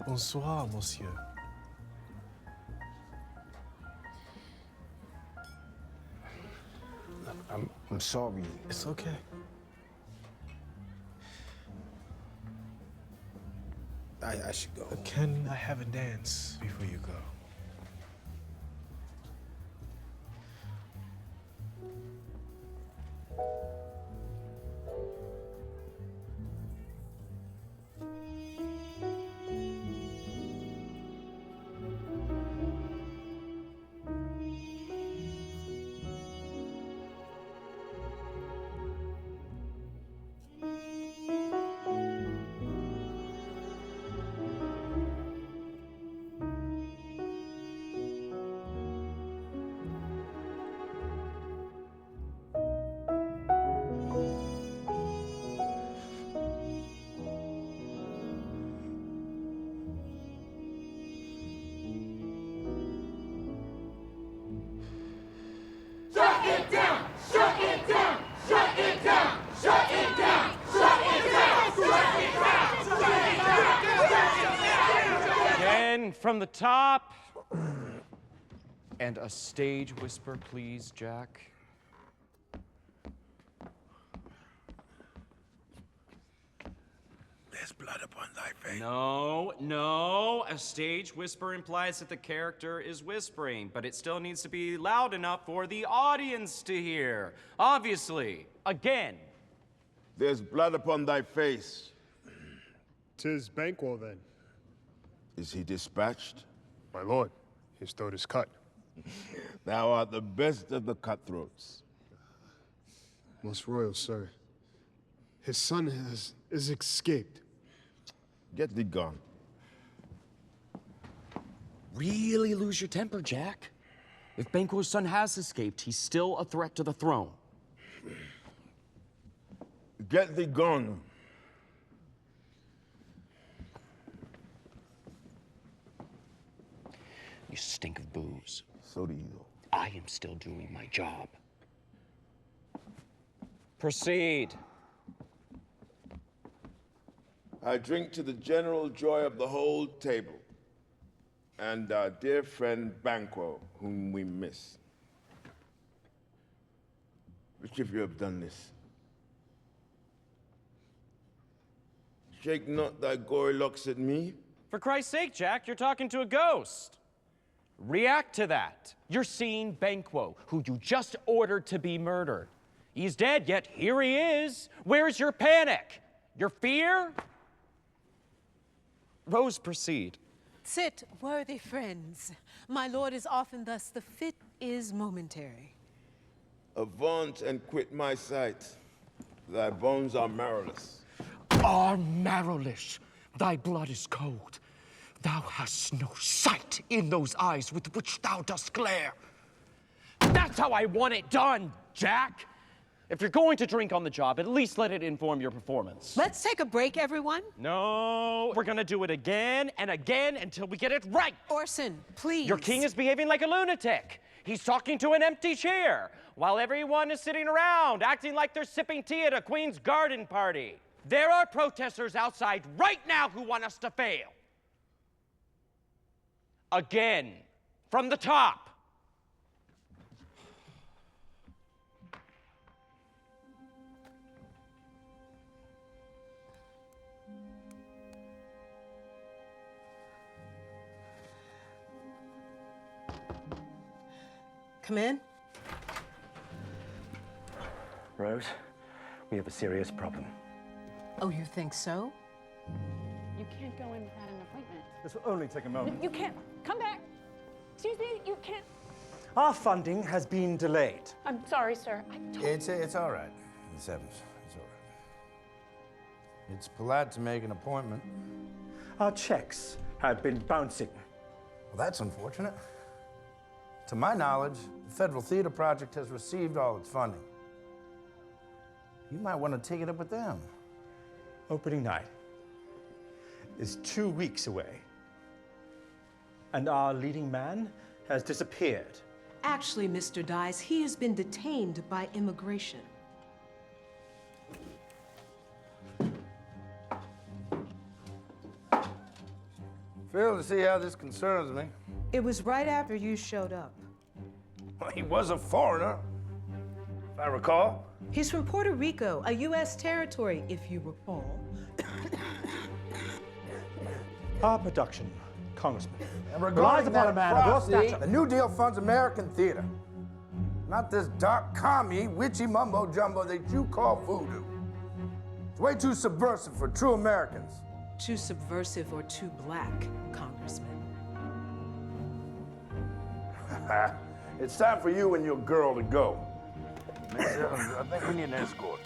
[SPEAKER 17] Bonsoir, monsieur.
[SPEAKER 16] I'm sorry.
[SPEAKER 17] It's okay.
[SPEAKER 16] I should go.
[SPEAKER 17] Can I have a dance before you go?
[SPEAKER 20] Again, from the top. And a stage whisper, please, Jack.
[SPEAKER 14] There's blood upon thy face.
[SPEAKER 20] No. A stage whisper implies that the character is whispering, but it still needs to be loud enough for the audience to hear. Obviously. Again.
[SPEAKER 14] There's blood upon thy face.
[SPEAKER 5] 'Tis Banquo, then.
[SPEAKER 14] Is he dispatched?
[SPEAKER 17] My lord, his throat is cut.
[SPEAKER 14] Thou art the best of the cutthroats.
[SPEAKER 17] Most royal, sir. His son is escaped.
[SPEAKER 14] Get thee gone.
[SPEAKER 8] Really lose your temper, Jack. If Banquo's son has escaped, he's still a threat to the throne.
[SPEAKER 14] Get thee gone.
[SPEAKER 8] You stink of booze.
[SPEAKER 14] So do you.
[SPEAKER 8] I am still doing my job. Proceed.
[SPEAKER 14] I drink to the general joy of the whole table, and our dear friend Banquo, whom we miss. Which of you have done this? Shake not thy gory locks at me.
[SPEAKER 20] For Christ's sake, Jack, you're talking to a ghost. React to that. You're seeing Banquo, who you just ordered to be murdered. He's dead, yet here he is. Where's your panic? Your fear? Rose, proceed.
[SPEAKER 12] Sit, worthy friends. My lord is often thus, the fit is momentary.
[SPEAKER 14] Avaunt and quit my sight. Thy bones are marrowless.
[SPEAKER 8] Are marrowless. Thy blood is cold. Thou hast no sight in those eyes with which thou dost glare. That's how I want it done, Jack.
[SPEAKER 20] If you're going to drink on the job, at least let it inform your performance.
[SPEAKER 12] Let's take a break, everyone.
[SPEAKER 20] No, we're gonna do it again and again until we get it right.
[SPEAKER 12] Orson, please.
[SPEAKER 20] Your king is behaving like a lunatic. He's talking to an empty chair, while everyone is sitting around, acting like they're sipping tea at a Queen's garden party. There are protesters outside right now who want us to fail. Again, from the top.
[SPEAKER 12] Come in.
[SPEAKER 3] Rose, we have a serious problem.
[SPEAKER 12] Oh, you think so?
[SPEAKER 5] You can't go in without an appointment.
[SPEAKER 2] This will only take a moment.
[SPEAKER 5] You can't. Come back. Excuse me, you can't.
[SPEAKER 2] Our funding has been delayed.
[SPEAKER 5] I'm sorry, sir.
[SPEAKER 16] It's all right, Miss Evans. It's all right. It's polite to make an appointment.
[SPEAKER 2] Our checks have been bouncing.
[SPEAKER 16] Well, that's unfortunate. To my knowledge, the Federal Theater Project has received all its funding. You might want to take it up with them.
[SPEAKER 2] Opening night is 2 weeks away, and our leading man has disappeared.
[SPEAKER 12] Actually, Mr. Dice, he has been detained by immigration.
[SPEAKER 16] Phil, to see how this concerns me.
[SPEAKER 12] It was right after you showed up.
[SPEAKER 16] Well, he was a foreigner, if I recall.
[SPEAKER 12] He's from Puerto Rico, a U.S. territory, if you recall.
[SPEAKER 2] Our production, Congressman,
[SPEAKER 16] And
[SPEAKER 2] relies
[SPEAKER 16] regarding
[SPEAKER 2] upon
[SPEAKER 16] that
[SPEAKER 2] a man of your
[SPEAKER 16] prophecy,
[SPEAKER 2] stature.
[SPEAKER 16] the New Deal funds American theater. Not this dark, commie, witchy mumbo-jumbo that you call voodoo. It's way too subversive for true Americans.
[SPEAKER 12] Too subversive or too black, Congressman.
[SPEAKER 16] It's time for you and your girl to go. Miss Evans, I think we need an escort.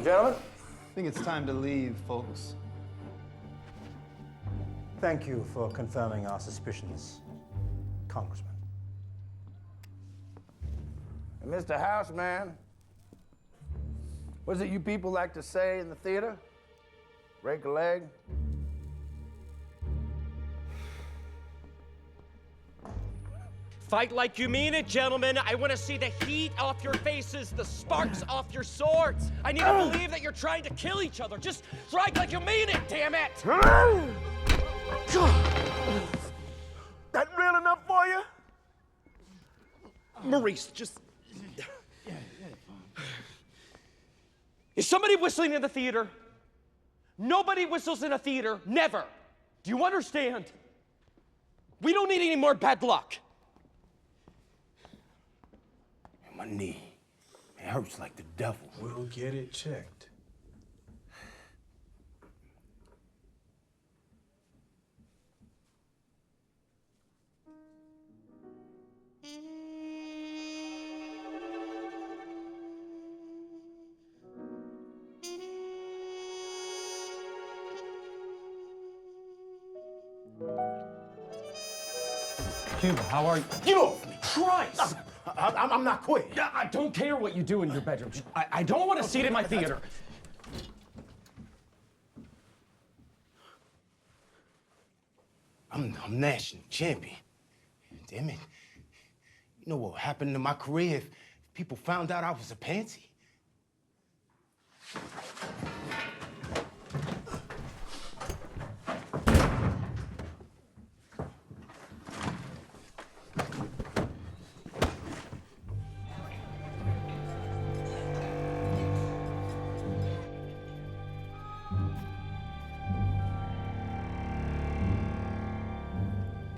[SPEAKER 16] Gentlemen?
[SPEAKER 6] I think it's time to leave, folks.
[SPEAKER 2] Thank you for confirming our suspicions, Congressman.
[SPEAKER 16] And Mr. Houseman, what is it you people like to say in the theater? Break a leg?
[SPEAKER 20] Fight like you mean it, gentlemen. I want to see the heat off your faces, the sparks off your swords. I need to believe that you're trying to kill each other. Just strike like you mean it, damn it!
[SPEAKER 16] That real enough for you?
[SPEAKER 20] Maurice, just... Is somebody whistling in the theater? Nobody whistles in a theater, never. Do you understand? We don't need any more bad luck.
[SPEAKER 16] My knee. It hurts like the devil.
[SPEAKER 1] We'll get it checked.
[SPEAKER 20] Cuba, how are you?
[SPEAKER 16] Get off me!
[SPEAKER 20] Christ!
[SPEAKER 16] I'm not quitting.
[SPEAKER 20] I don't care what you do in your bedroom. I don't want to see it in my theater.
[SPEAKER 16] I'm national champion. Damn it. You know what happened to my career if people found out I was a pansy?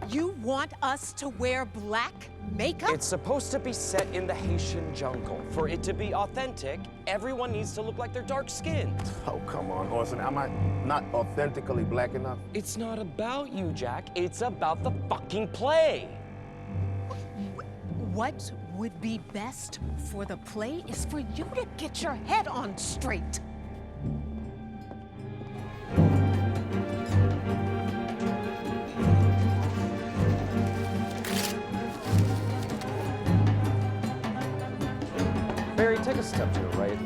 [SPEAKER 15] You want us to wear black makeup?
[SPEAKER 20] It's supposed to be set in the Haitian jungle. For it to be authentic, everyone needs to look like they're dark-skinned.
[SPEAKER 14] Oh, come on, Orson. Am I not authentically black enough?
[SPEAKER 20] It's not about you, Jack. It's about the fucking play.
[SPEAKER 15] What would be best for the play is for you to get your head on straight.
[SPEAKER 20] Barry, take a step to the right.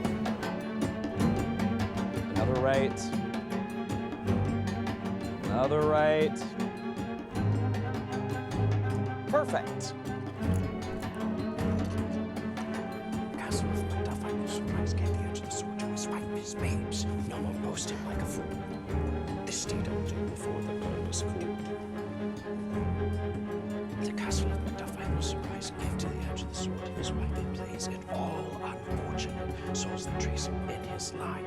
[SPEAKER 20] Another right. Another right. Perfect.
[SPEAKER 8] Castle of Macduff, I will surprise, get the edge of the sword to his wife, his babes. No more boasting like a fool. This deed I'll do before the purpose cool. The castle of Macduff I will surprise, give to the edge of the sword his wife in place, and all unfortunate souls that trace him in his line.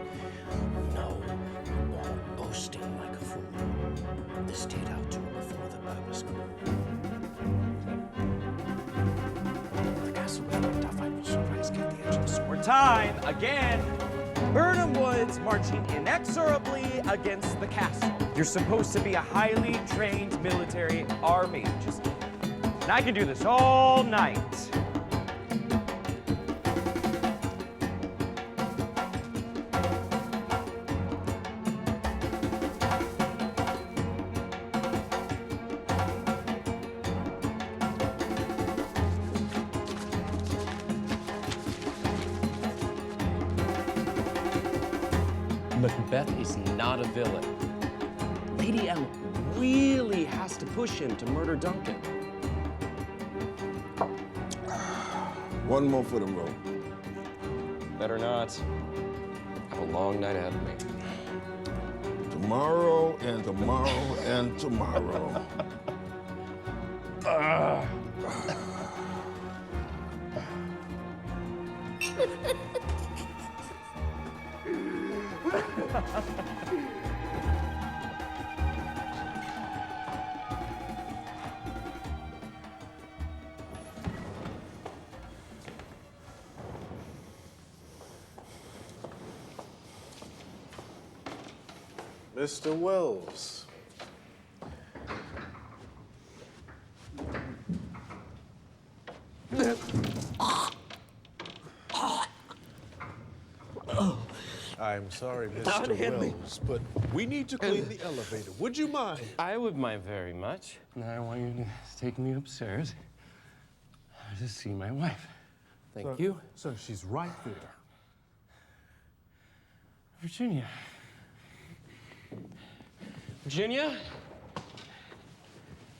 [SPEAKER 8] No more boasting like a fool. This deed I'll do before the purpose cool. The castle of Macduff I will surprise, give the edge of the sword.
[SPEAKER 20] Time again. Burnham Woods marching inexorably against the castle. You're supposed to be a highly trained military army. And I can do this all night.
[SPEAKER 8] Macbeth is not a villain. Lady M really has to push him to murder Duncan.
[SPEAKER 14] One more for the road.
[SPEAKER 8] Better not. I have a long night ahead of me.
[SPEAKER 14] Tomorrow and tomorrow and tomorrow.
[SPEAKER 17] Mr. Wells. I'm sorry, Mr. Wells, but we need to clean the elevator. Would you mind?
[SPEAKER 8] I would mind very much. And I want you to take me upstairs to see my wife. Thank you.
[SPEAKER 17] Sir, she's right there.
[SPEAKER 8] Virginia. Virginia?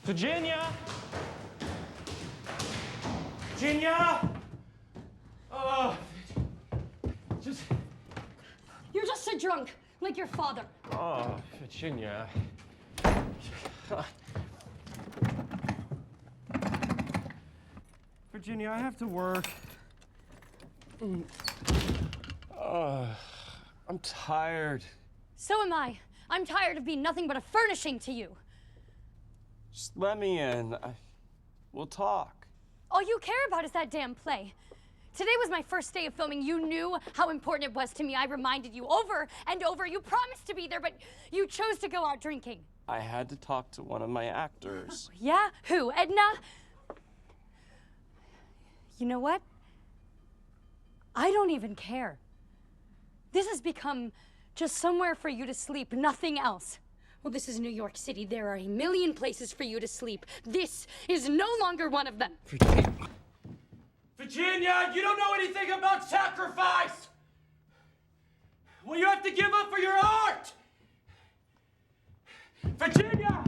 [SPEAKER 8] Virginia? Virginia? Oh, just...
[SPEAKER 7] You're just a drunk, like your father.
[SPEAKER 8] Oh, Virginia. Virginia, I have to work. I'm tired.
[SPEAKER 7] So am I. I'm tired of being nothing but a furnishing to you.
[SPEAKER 8] Just let me in. We'll talk.
[SPEAKER 7] All you care about is that damn play. Today was my first day of filming. You knew how important it was to me. I reminded you over and over. You promised to be there, but you chose to go out drinking.
[SPEAKER 8] I had to talk to one of my actors.
[SPEAKER 7] Yeah? Who? Edna? You know what? I don't even care. This has become just somewhere for you to sleep, nothing else. Well, this is New York City. There are a million places for you to sleep. This is no longer one of them.
[SPEAKER 20] Virginia, you don't know anything about sacrifice! Well, you have to give up for your art! Virginia!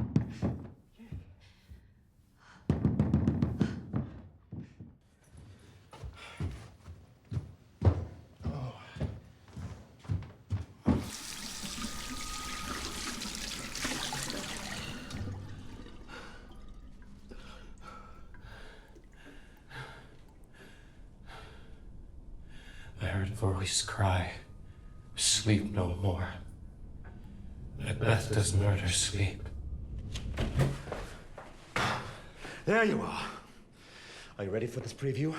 [SPEAKER 8] I heard a voice cry, "Sleep no more. Macbeth does murder sleep."
[SPEAKER 2] There you are. Are you ready for this preview?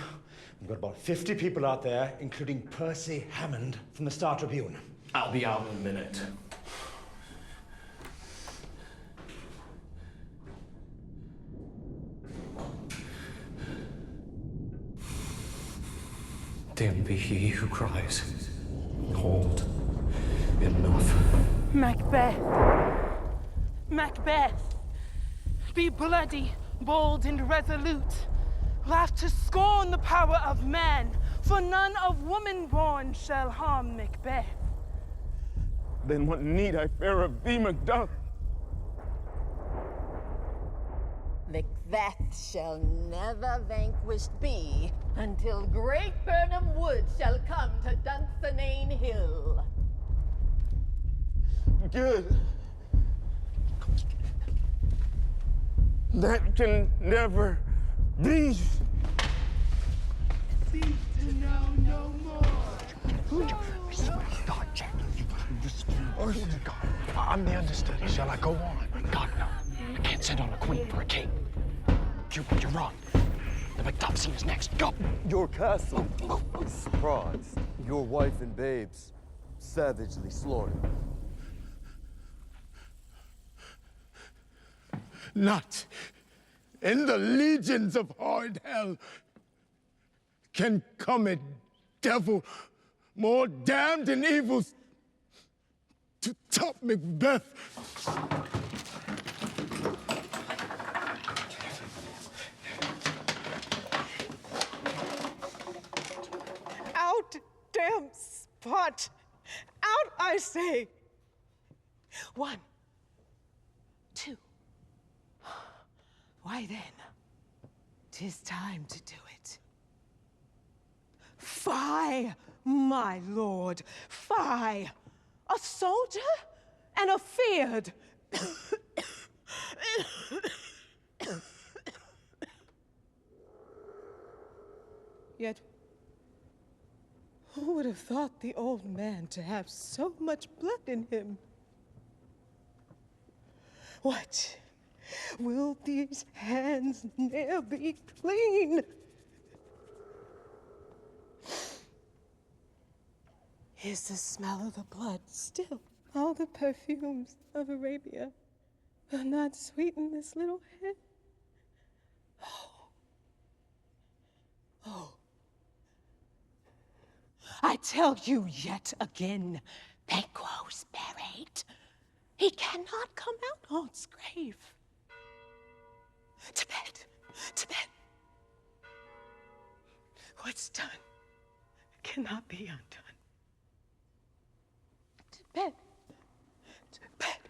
[SPEAKER 2] We've got about 50 people out there, including Percy Hammond from the Star Tribune.
[SPEAKER 8] I'll be out in a minute. Dim be he who cries, "Hold, enough."
[SPEAKER 9] Macbeth. Macbeth. Be bloody, bold, and resolute. Laugh to scorn the power of man, for none of woman born shall harm Macbeth.
[SPEAKER 17] Then what need I fear of thee, Macduff?
[SPEAKER 15] Macbeth shall never vanquished be until great Birnam Wood shall come to Dunsinane Hill.
[SPEAKER 17] Good. That can never be.
[SPEAKER 9] Seek to know no more.
[SPEAKER 17] I'm the understudy. Shall I go on?
[SPEAKER 8] God, no. I can't send on a queen for a king. You're wrong. The Macduff scene is next. Go!
[SPEAKER 13] Your castle is surprised. Your wife and babes savagely slaughtered.
[SPEAKER 17] Not in the legions of hard hell can come a devil more damned and evil to top Macbeth.
[SPEAKER 9] Out, damn spot! Out, I say! 1, 2. Why then, 'tis time to do it. Fie, my lord, fie! A soldier and a feared. Yet, who would have thought the old man to have so much blood in him? What? Will these hands ne'er be clean? Is the smell of the blood still? All the perfumes of Arabia will not sweeten this little head. Oh. I tell you yet again, Banquo's buried. He cannot come out on his grave. To bed, to bed. What's done cannot be undone. To bed, to bed.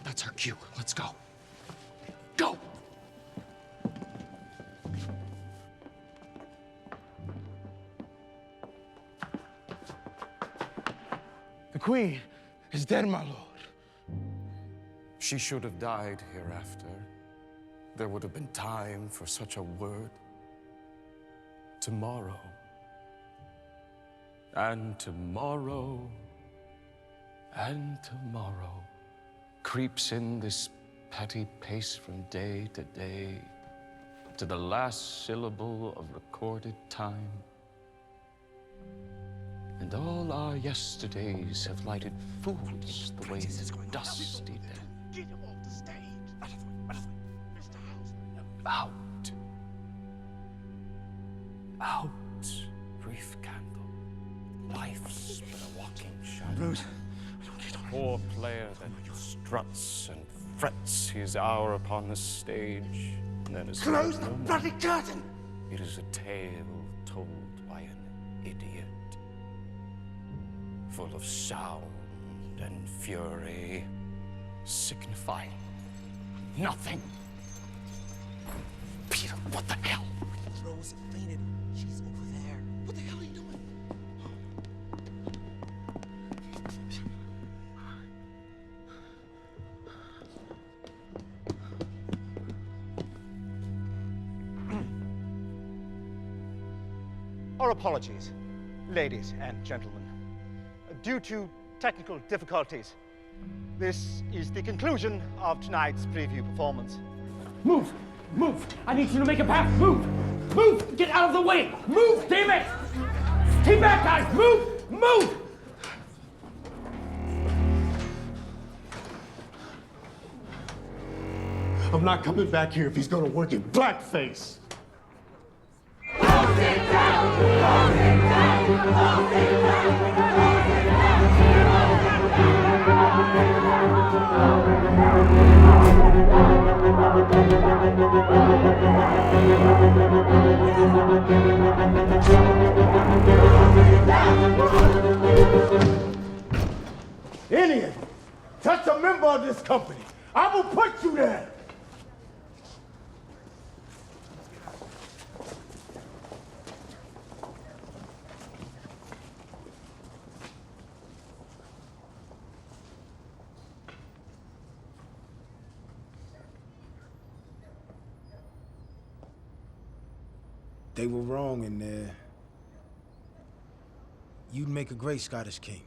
[SPEAKER 8] That's our cue. Let's go. Go!
[SPEAKER 17] The Queen is dead, my lord.
[SPEAKER 22] She should have died hereafter. There would have been time for such a word. Tomorrow. And tomorrow. And tomorrow creeps in this petty pace from day to day, to the last syllable of recorded time. And all our yesterdays have lighted fools the way the dusty dead.
[SPEAKER 17] Get him off the stage.
[SPEAKER 22] Out. Out. walking shadow.
[SPEAKER 2] Rose.
[SPEAKER 22] Poor player that struts and frets his hour upon the stage, and then is
[SPEAKER 17] Close
[SPEAKER 22] heard
[SPEAKER 17] the
[SPEAKER 22] no more.
[SPEAKER 17] bloody curtain!
[SPEAKER 22] It is a tale told by an idiot, full of sound and fury, signifying nothing. Peter, what the hell?
[SPEAKER 17] Rose fainted. She's over there. What the hell are you doing?
[SPEAKER 3] Our apologies, ladies and gentlemen. Due to technical difficulties, this is the conclusion of tonight's preview performance.
[SPEAKER 18] Move! Move! I need you to make a path! Move! Move! Get out of the way! Move! Damn it! Stay back, guys! Move! Move!
[SPEAKER 17] I'm not coming back here if he's gonna work in blackface. Any of you touch a member of this company, I will put you there.
[SPEAKER 16] They were wrong in there. You'd make a great Scottish king.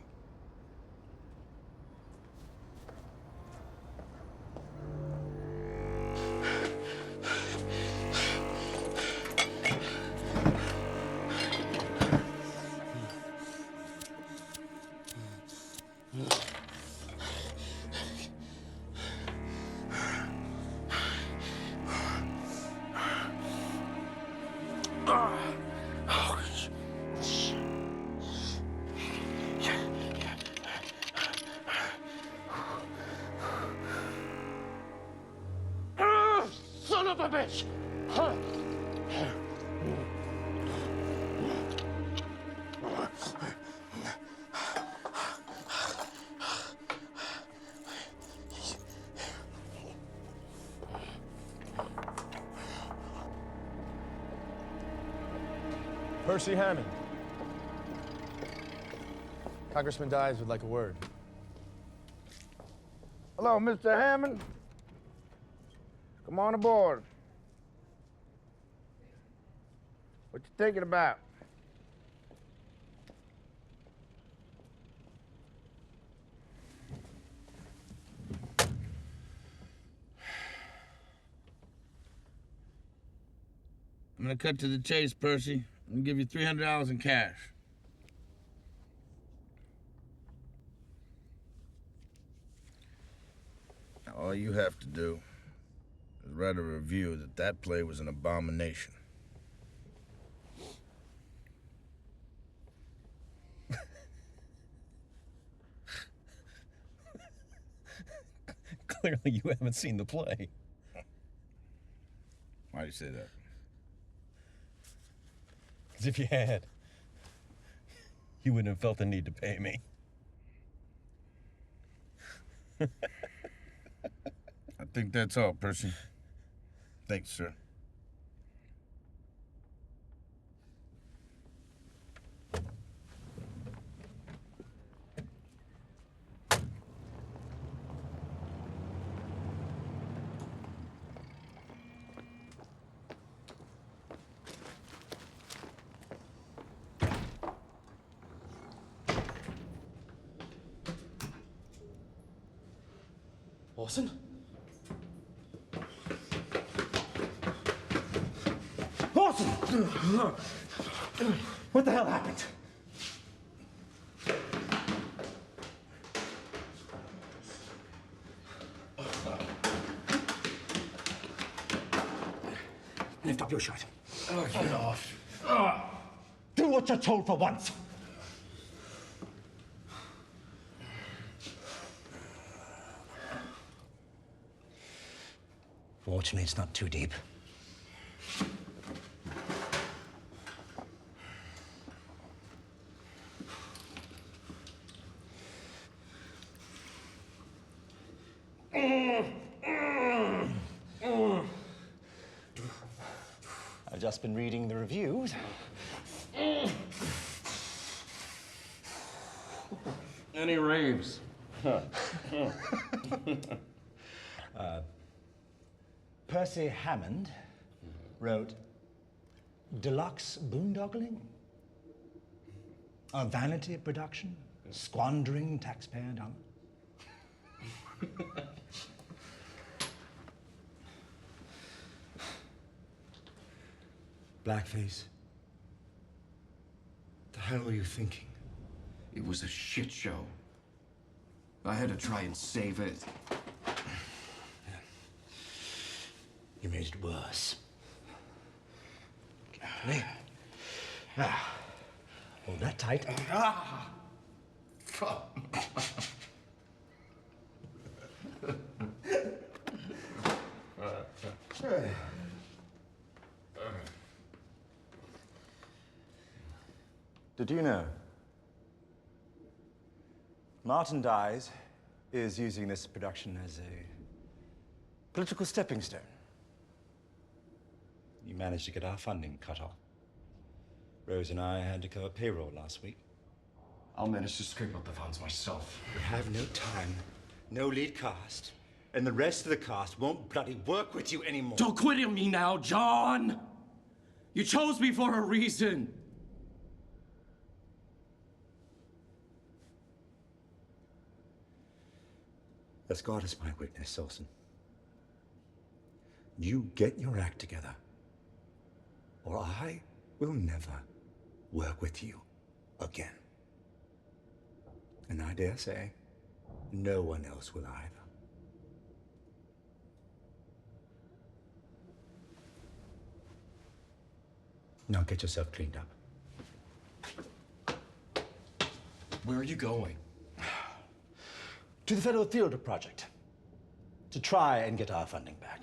[SPEAKER 17] Son of a bitch!
[SPEAKER 6] Percy Hammond. Congressman Dives would like a word.
[SPEAKER 19] Hello, Mr. Hammond. Come on aboard. What you thinking about? I'm gonna cut to the chase, Percy. I'm gonna give you $300 in cash. Now, all you have to do is write a review that play was an abomination.
[SPEAKER 23] Clearly, you haven't seen the play.
[SPEAKER 19] Why do you say that?
[SPEAKER 23] Because if you had, you wouldn't have felt the need to pay me.
[SPEAKER 19] I think that's all, Percy. Thanks, sir.
[SPEAKER 20] Orson?
[SPEAKER 17] Orson! What the hell happened? Lift up your shirt.
[SPEAKER 20] Oh, get off.
[SPEAKER 17] Do what you're told for once.
[SPEAKER 3] Fortunately, it's not too deep. I've just been reading the reviews.
[SPEAKER 22] Any raves?
[SPEAKER 3] Percy Hammond wrote Deluxe Boondoggling? A vanity production? Squandering taxpayer dollars? Blackface. The hell were you thinking?
[SPEAKER 22] It was a shit show. I had to try and save it.
[SPEAKER 3] You made it worse. Carefully. Ah. Hold that tight.
[SPEAKER 22] Ah!
[SPEAKER 3] Did you know? Martin Dies is using this production as a political stepping stone. You managed to get our funding cut off. Rose and I had to cover payroll last week.
[SPEAKER 22] I'll manage to scrape up the funds myself.
[SPEAKER 3] We have no time, no lead cast, and the rest of the cast won't bloody work with you anymore.
[SPEAKER 22] Don't quit on me now, John! You chose me for a reason!
[SPEAKER 3] As God is my witness, Olsen. You get your act together, or I will never work with you again. And I dare say, no one else will either. Now get yourself cleaned up.
[SPEAKER 22] Where are you going?
[SPEAKER 3] To the Federal Theater Project, to try and get our funding back.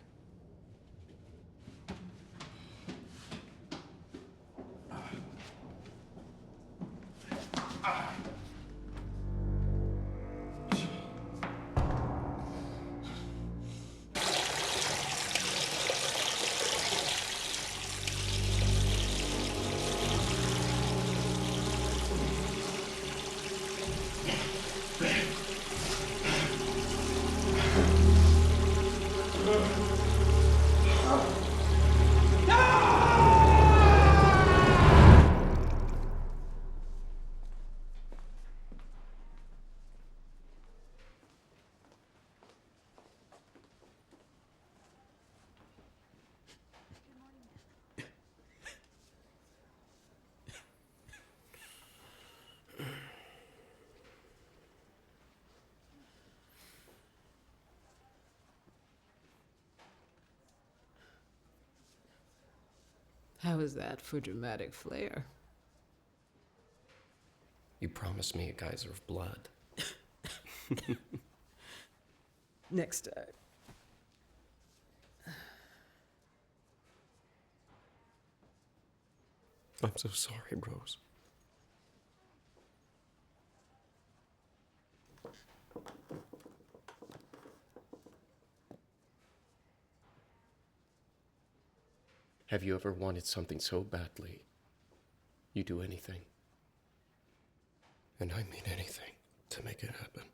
[SPEAKER 12] How is that for dramatic flair?
[SPEAKER 22] You promised me a geyser of blood.
[SPEAKER 12] Next time.
[SPEAKER 22] I'm so sorry, Rose. Have you ever wanted something so badly, you do anything? And I mean anything to make it happen.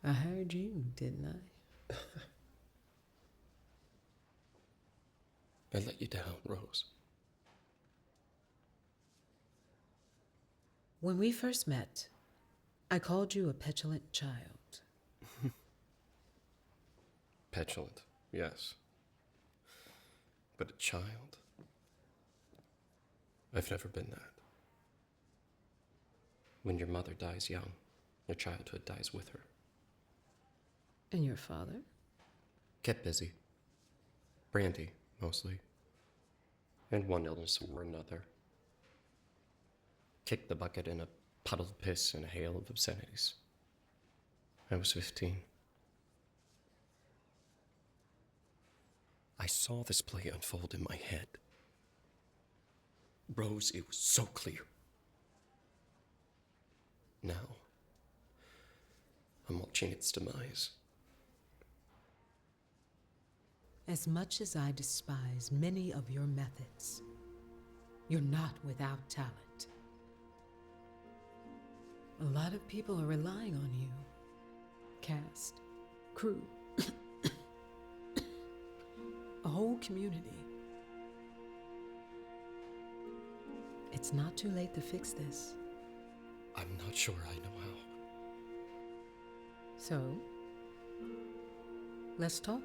[SPEAKER 12] I hired you, didn't I?
[SPEAKER 22] I let you down, Rose.
[SPEAKER 12] When we first met, I called you a petulant child.
[SPEAKER 22] Petulant, yes. But a child? I've never been that. When your mother dies young, your childhood dies with her.
[SPEAKER 12] And your father?
[SPEAKER 22] Kept busy. Brandy, mostly. And one illness or another. Kicked the bucket in a puddle of piss and a hail of obscenities. I was 15.
[SPEAKER 4] I saw this play unfold in my head. Rose, it was so clear. Now, I'm watching its demise.
[SPEAKER 12] As much as I despise many of your methods, you're not without talent. A lot of people are relying on you. Cast, crew, a whole community. It's not too late to fix this.
[SPEAKER 4] I'm not sure I know how.
[SPEAKER 12] So, let's talk.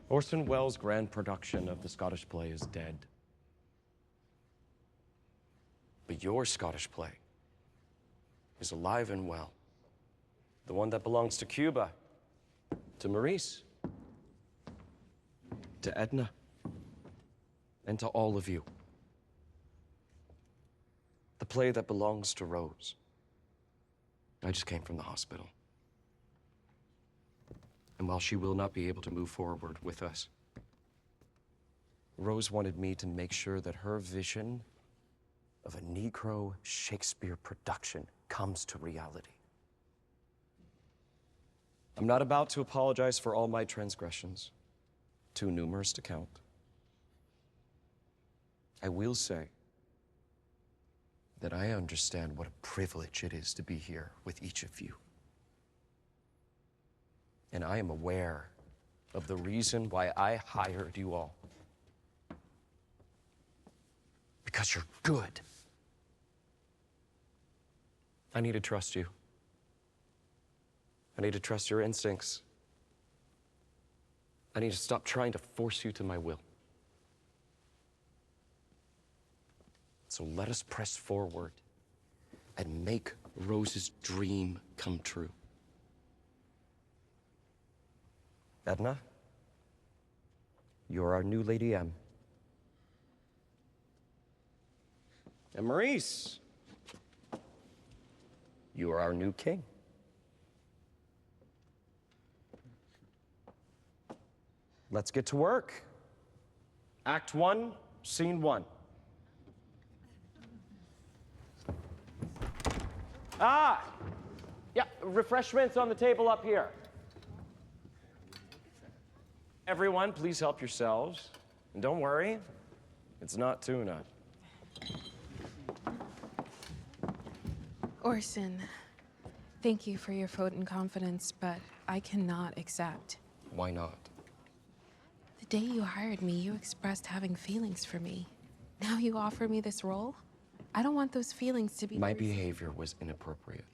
[SPEAKER 4] Orson Welles' grand production of the Scottish play is dead. But your Scottish play is alive and well. The one that belongs to Cuba, to Maurice, to Edna, and to all of you. The play that belongs to Rose. I just came from the hospital. And while she will not be able to move forward with us, Rose wanted me to make sure that her vision of a Negro Shakespeare production comes to reality. I'm not about to apologize for all my transgressions, too numerous to count. I will say that I understand what a privilege it is to be here with each of you. And I am aware of the reason why I hired you all. Because you're good. I need to trust you. I need to trust your instincts. I need to stop trying to force you to my will. So let us press forward and make Rose's dream come true. Edna, you're our new Lady M. And Maurice, you are our new king. Let's get to work. Act 1, Scene 1. Yeah, refreshments on the table up here. Everyone, please help yourselves. And don't worry, it's not tuna.
[SPEAKER 11] Orson, thank you for your vote and confidence, but I cannot accept.
[SPEAKER 4] Why not?
[SPEAKER 11] The day you hired me, you expressed having feelings for me. Now you offer me this role? I don't want those feelings to be...
[SPEAKER 4] My behavior was inappropriate.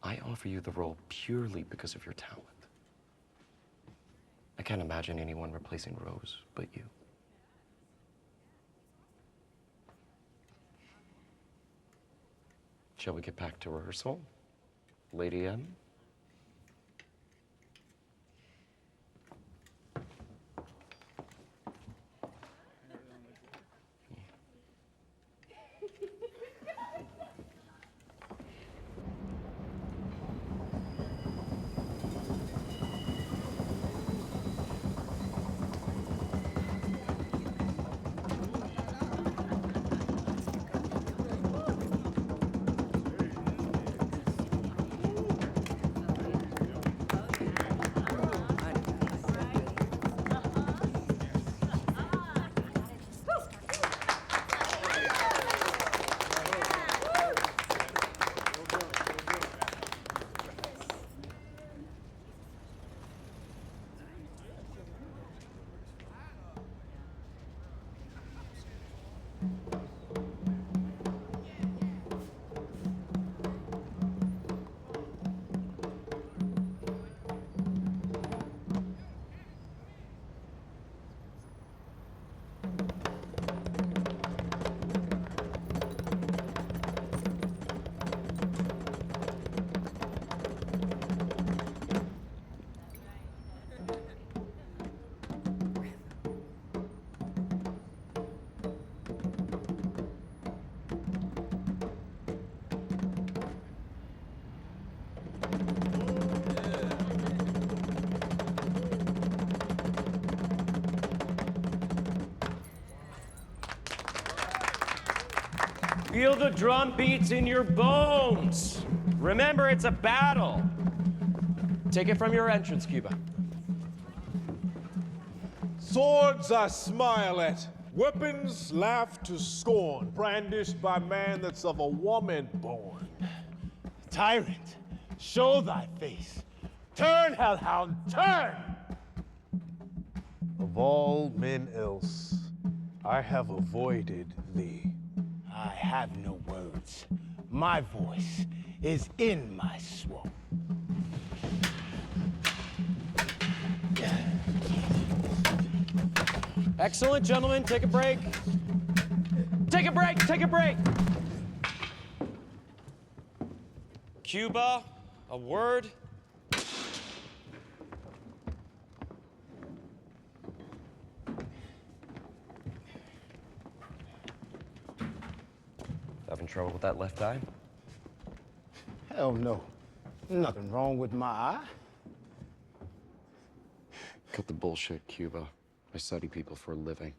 [SPEAKER 4] I offer you the role purely because of your talent. I can't imagine anyone replacing Rose but you. Shall we get back to rehearsal? Lady M?
[SPEAKER 20] Feel the drum beats in your bones. Remember, it's a battle. Take it from your entrance, Cuba.
[SPEAKER 17] Swords I smile at, weapons laugh to scorn, brandished by man that's of a woman born.
[SPEAKER 16] Tyrant, show thy face. Turn, hellhound, turn!
[SPEAKER 17] Of all men else, I have avoided thee.
[SPEAKER 16] I have no words. My voice is in my swamp.
[SPEAKER 20] Excellent, gentlemen. Take a break. Take a break. Take a break. Cuba, a word.
[SPEAKER 8] Having trouble with that left eye?
[SPEAKER 16] Hell no. Nothing wrong with my eye.
[SPEAKER 4] Cut the bullshit, Cuba. I study people for a living.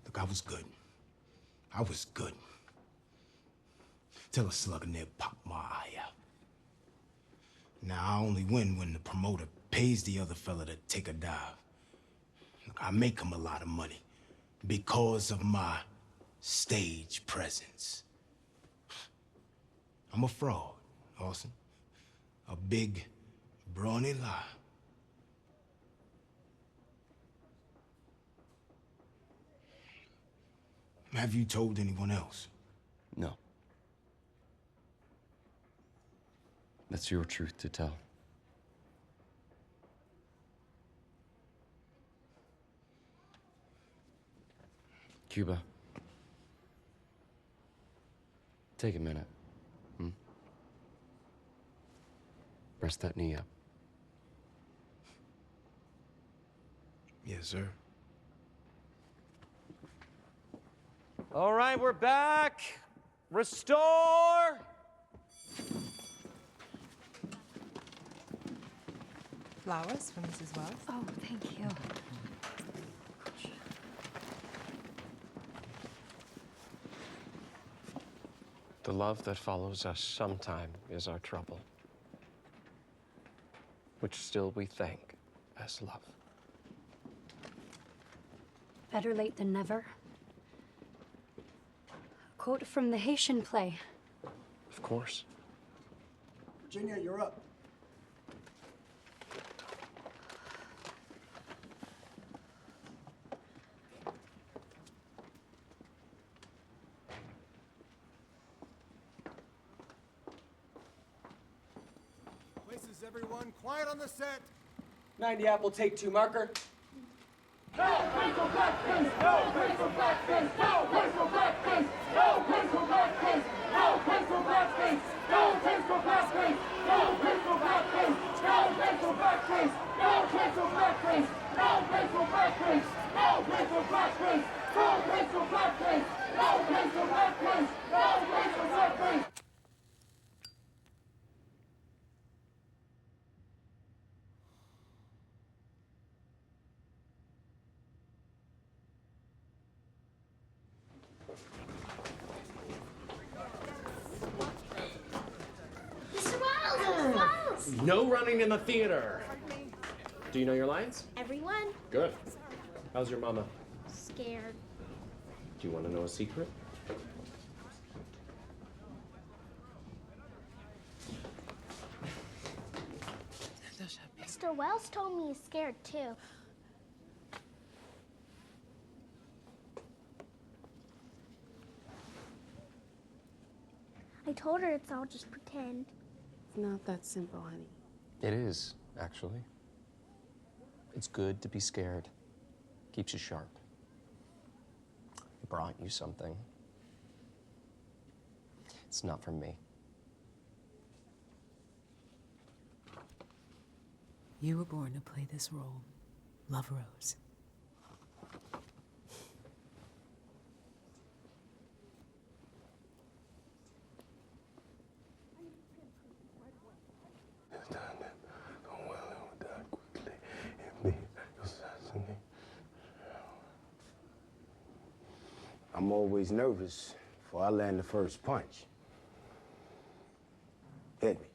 [SPEAKER 16] Look, I was good. I was good. Till a slug in there popped my eye out. Now, I only win when the promoter pays the other fella to take a dive. Look, I make him a lot of money because of my stage presence. I'm a fraud, Orson. A big, brawny lie. Have you told anyone else?
[SPEAKER 4] No. That's your truth to tell. Cuba. Take a minute. Rest that knee up.
[SPEAKER 16] Yes, sir.
[SPEAKER 20] All right, we're back. Restore.
[SPEAKER 11] Flowers for Mrs. Wells.
[SPEAKER 7] Oh, thank you.
[SPEAKER 22] The love that follows us sometime is our trouble, which still we thank as love.
[SPEAKER 7] Better late than never. A quote from the Haitian play.
[SPEAKER 22] Of course.
[SPEAKER 5] Virginia, you're up.
[SPEAKER 10] Places, everyone. Quiet on the set.
[SPEAKER 20] 90 Apple, take 2 marker.
[SPEAKER 18] No place for blackface! No place for blackface! No place for blackface! No place for blackface! No place for blackface! No place for blackface! No place for blackface! No place for blackface! No place for blackface! No place for blackface! No place for blackface! No place for blackface! No place for blackface! No place for blackface!
[SPEAKER 21] Mr. Wells! Mr. Wells!
[SPEAKER 20] No running in the theater. Do you know your lines?
[SPEAKER 21] Everyone?
[SPEAKER 20] Good. How's your mama?
[SPEAKER 21] Scared.
[SPEAKER 20] Do you want to know a secret?
[SPEAKER 21] Mr. Wells told me he's scared too. I told her it's all just pretend.
[SPEAKER 11] It's not that simple, honey.
[SPEAKER 22] It is, actually. It's good to be scared. Keeps you sharp. I brought you something. It's not from me.
[SPEAKER 12] You were born to play this role. Love Rose.
[SPEAKER 16] I'm always nervous before I land the first punch. Hit me.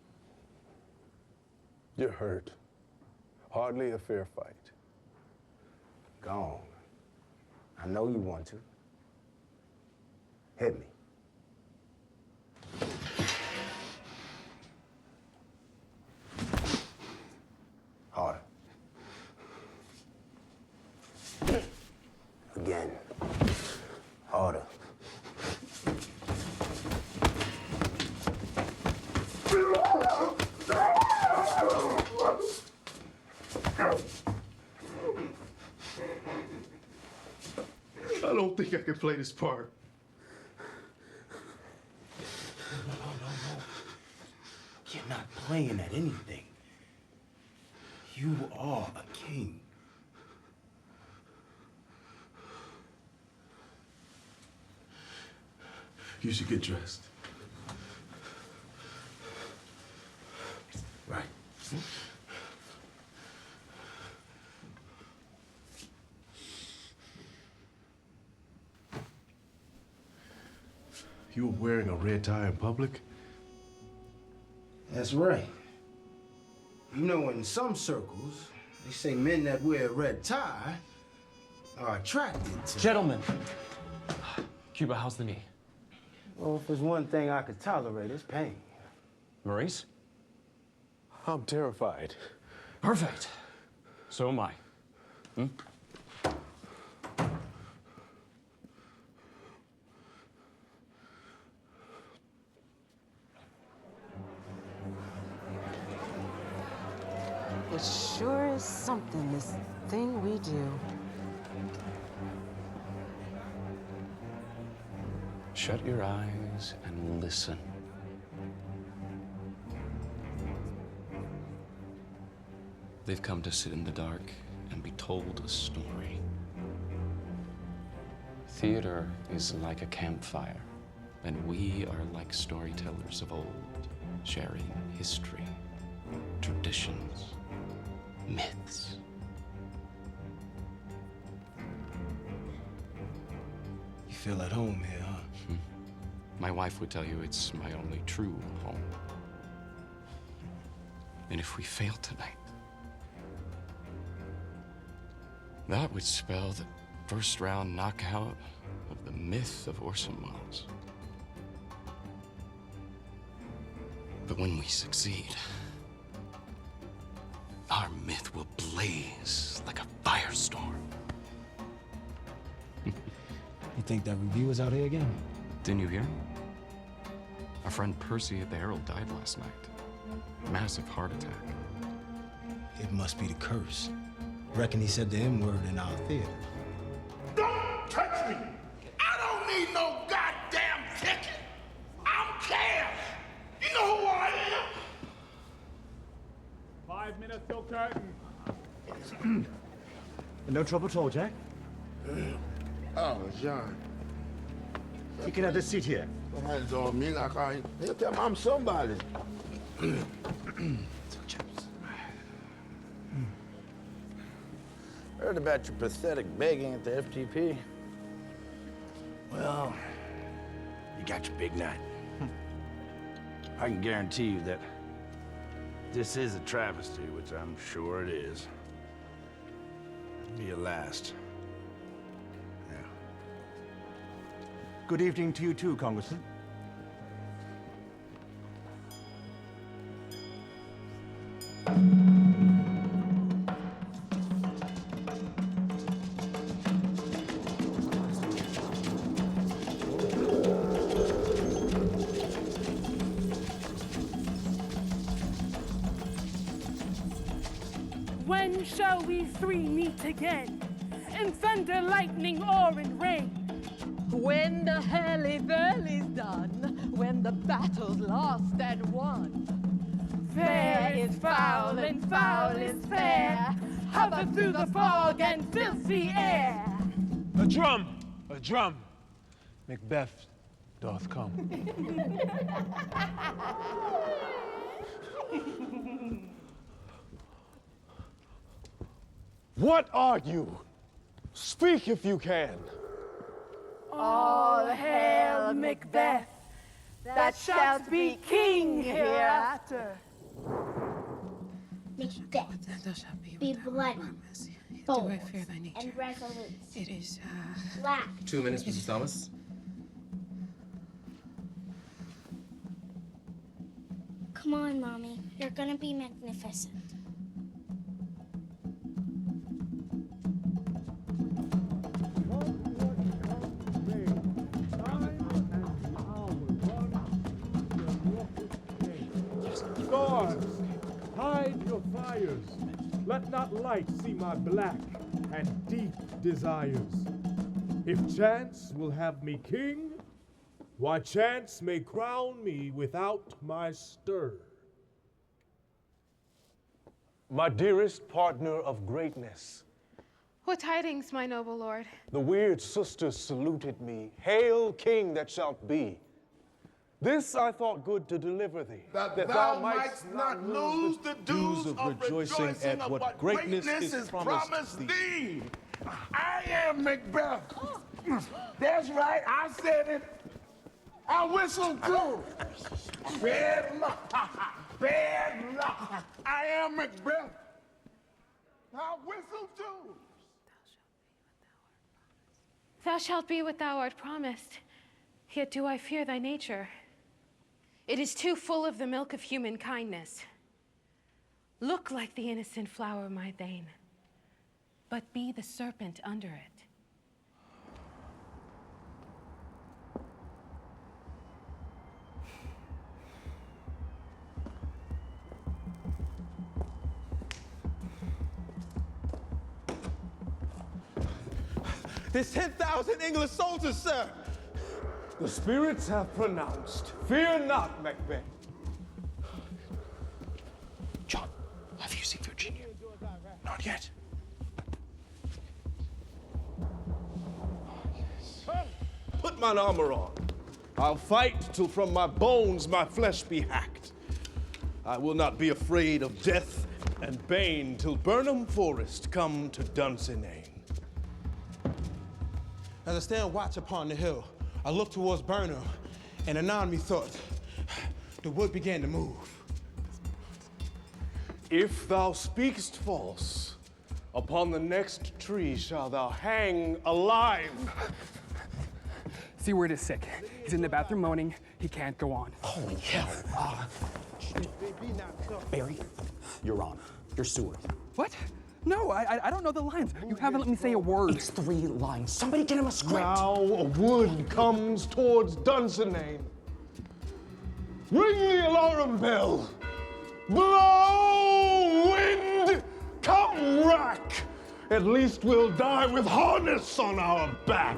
[SPEAKER 17] You're hurt. Hardly a fair fight.
[SPEAKER 16] Gone. I know you want to. Hit me. Harder. Again. Harder.
[SPEAKER 17] I don't think I can play this part.
[SPEAKER 16] No. You're not playing at anything. You are a king.
[SPEAKER 17] You should get dressed.
[SPEAKER 16] Right.
[SPEAKER 17] You were wearing a red tie in public?
[SPEAKER 16] That's right. You know, in some circles, they say men that wear a red tie are attracted to...
[SPEAKER 1] Gentlemen, Cuba, how's the knee?
[SPEAKER 16] Well, if there's one thing I could tolerate, it's pain.
[SPEAKER 1] Maurice?
[SPEAKER 17] I'm terrified.
[SPEAKER 1] Perfect. So am I.
[SPEAKER 12] It sure is something, this thing we do.
[SPEAKER 22] Shut your eyes and listen. They've come to sit in the dark and be told a story. Theater is like a campfire, and we are like storytellers of old, sharing history, traditions, myths.
[SPEAKER 16] You feel at home here, huh?
[SPEAKER 22] My wife would tell you it's my only true home. And if we fail tonight, that would spell the first round knockout of the myth of Orson Welles. But when we succeed, our myth will blaze like a firestorm.
[SPEAKER 16] You think that review is out here again?
[SPEAKER 22] Didn't you hear? Our friend Percy at the Herald died last night. Massive heart attack.
[SPEAKER 16] It must be the curse. Reckon he said the M-word in our theater.
[SPEAKER 18] Don't touch me! I don't need no goddamn ticket! I'm Cash! You know who I am?
[SPEAKER 10] 5 minutes till curtain.
[SPEAKER 2] No trouble at all, Jack?
[SPEAKER 13] Oh, John.
[SPEAKER 2] You can have this seat here.
[SPEAKER 13] Hands on me like I'm somebody. Heard about your pathetic begging at the FTP.
[SPEAKER 14] Well, you got your big night. I can guarantee you that this is a travesty, which I'm sure it is. It'll be your last. Yeah.
[SPEAKER 2] Good evening to you too, Congressman.
[SPEAKER 15] When shall we three meet again? In thunder, lightning, or in rain?
[SPEAKER 9] When the hurly-burly's done, when the battle's lost and won.
[SPEAKER 15] Fair is foul and foul is fair. Hover through the fog and filthy air.
[SPEAKER 17] A drum! A drum! Macbeth doth come. What are you? Speak if you can.
[SPEAKER 15] All hail Macbeth, that shalt be king hereafter.
[SPEAKER 21] Macbeth,
[SPEAKER 11] Thou shalt be
[SPEAKER 21] be bloody,
[SPEAKER 11] Do I
[SPEAKER 21] bold,
[SPEAKER 11] fear thy nature?
[SPEAKER 21] and resolute.
[SPEAKER 11] It is,
[SPEAKER 21] Black.
[SPEAKER 8] 2 minutes, Mrs. Thomas.
[SPEAKER 21] Come on, Mommy. You're gonna be magnificent.
[SPEAKER 17] Stars, hide your fires. Let not light see my black and deep desires. If chance will have me king, why chance may crown me without my stir. My dearest partner of greatness,
[SPEAKER 11] What tidings, my noble lord?
[SPEAKER 17] the weird sisters saluted me. Hail, king that shalt be. This I thought good to deliver thee,
[SPEAKER 18] That thou mightst not lose the dues of rejoicing at what greatness is promised thee. I am Macbeth. That's right, I said it. I whistled too. Bad luck. Bad luck. I am Macbeth. I whistled too.
[SPEAKER 11] Thou shalt be what thou art promised. Yet do I fear thy nature. It is too full of the milk of human kindness. Look like the innocent flower, my Thane, but be the serpent under it.
[SPEAKER 17] There's 10,000 English soldiers, sir. The spirits have pronounced. Fear not, Macbeth.
[SPEAKER 8] John, have you seen Virginia? Not yet.
[SPEAKER 17] Put mine armor on. I'll fight till from my bones my flesh be hacked. I will not be afraid of death and bane till Burnham Forest come to Dunsinane.
[SPEAKER 6] As I stand watch upon the hill, I looked towards Burnham, and anon methought the wood began to move.
[SPEAKER 17] If thou speakest false, upon the next tree shalt thou hang alive.
[SPEAKER 19] Seaward is sick. He's in the bathroom moaning. He can't go on.
[SPEAKER 8] Holy hell. Barry, you're on. You're Seward.
[SPEAKER 19] What? No, I don't know the lines. You haven't let me say a word.
[SPEAKER 8] It's 3 lines. Somebody get him a script.
[SPEAKER 17] Now a wood comes towards Dunsinane. Ring the alarm bell. Blow, wind, come rack. At least we'll die with harness on our back.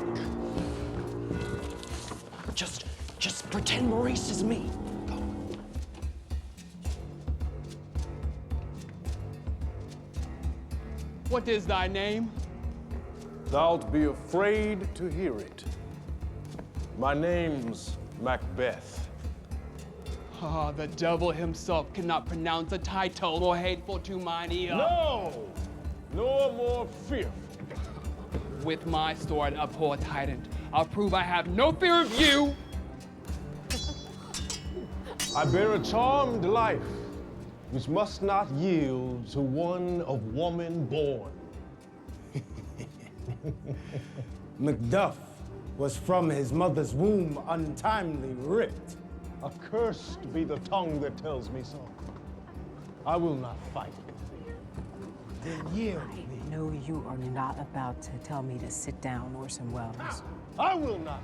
[SPEAKER 8] Just pretend Maurice is me. Go.
[SPEAKER 19] What is thy name?
[SPEAKER 17] Thou'lt be afraid to hear it. My name's Macbeth.
[SPEAKER 19] Ah, the devil himself cannot pronounce a title more hateful to mine ear.
[SPEAKER 17] No, nor more fearful.
[SPEAKER 19] With my sword, a poor tyrant, I'll prove I have no fear of you.
[SPEAKER 17] I bear a charmed life, which must not yield to one of woman born.
[SPEAKER 16] Macduff was from his mother's womb untimely ripped.
[SPEAKER 17] Accursed be the tongue that tells me so. I will not fight with thee.
[SPEAKER 16] Then yield me.
[SPEAKER 12] No, you are not about to tell me to sit down, Orson Welles.
[SPEAKER 17] I will not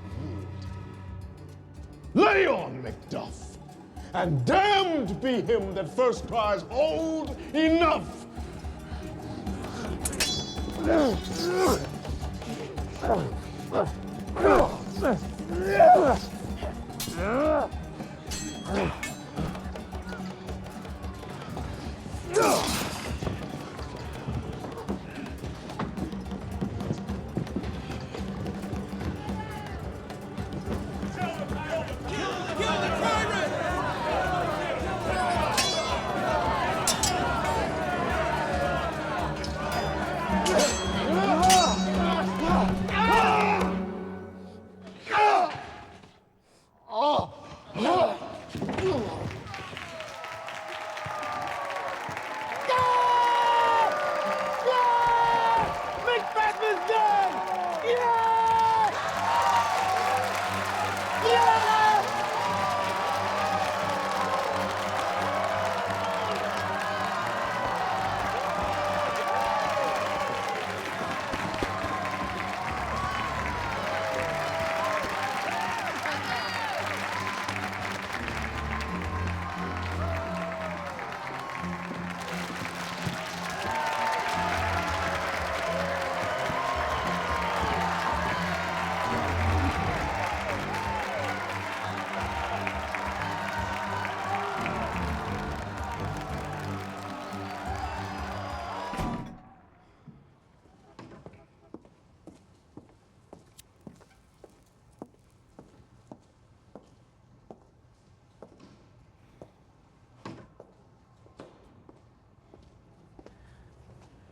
[SPEAKER 17] yield. Lay on, Macduff, and damned be him that first cries, "Old enough!"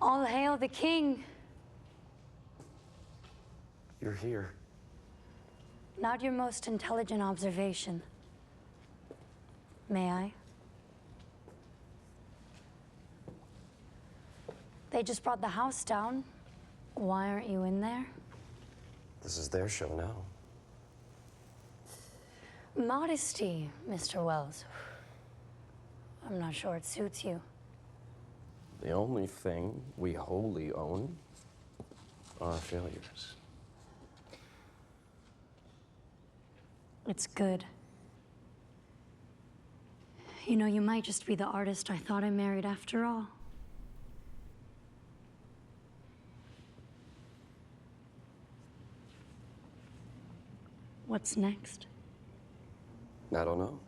[SPEAKER 7] All hail the king.
[SPEAKER 8] You're here.
[SPEAKER 7] Not your most intelligent observation. May I? They just brought the house down. Why aren't you in there?
[SPEAKER 8] This is their show now.
[SPEAKER 7] Modesty, Mr. Wells. I'm not sure it suits you.
[SPEAKER 8] The only thing we wholly own are our failures.
[SPEAKER 7] It's good. You know, you might just be the artist I thought I married after all. What's next?
[SPEAKER 8] I don't know.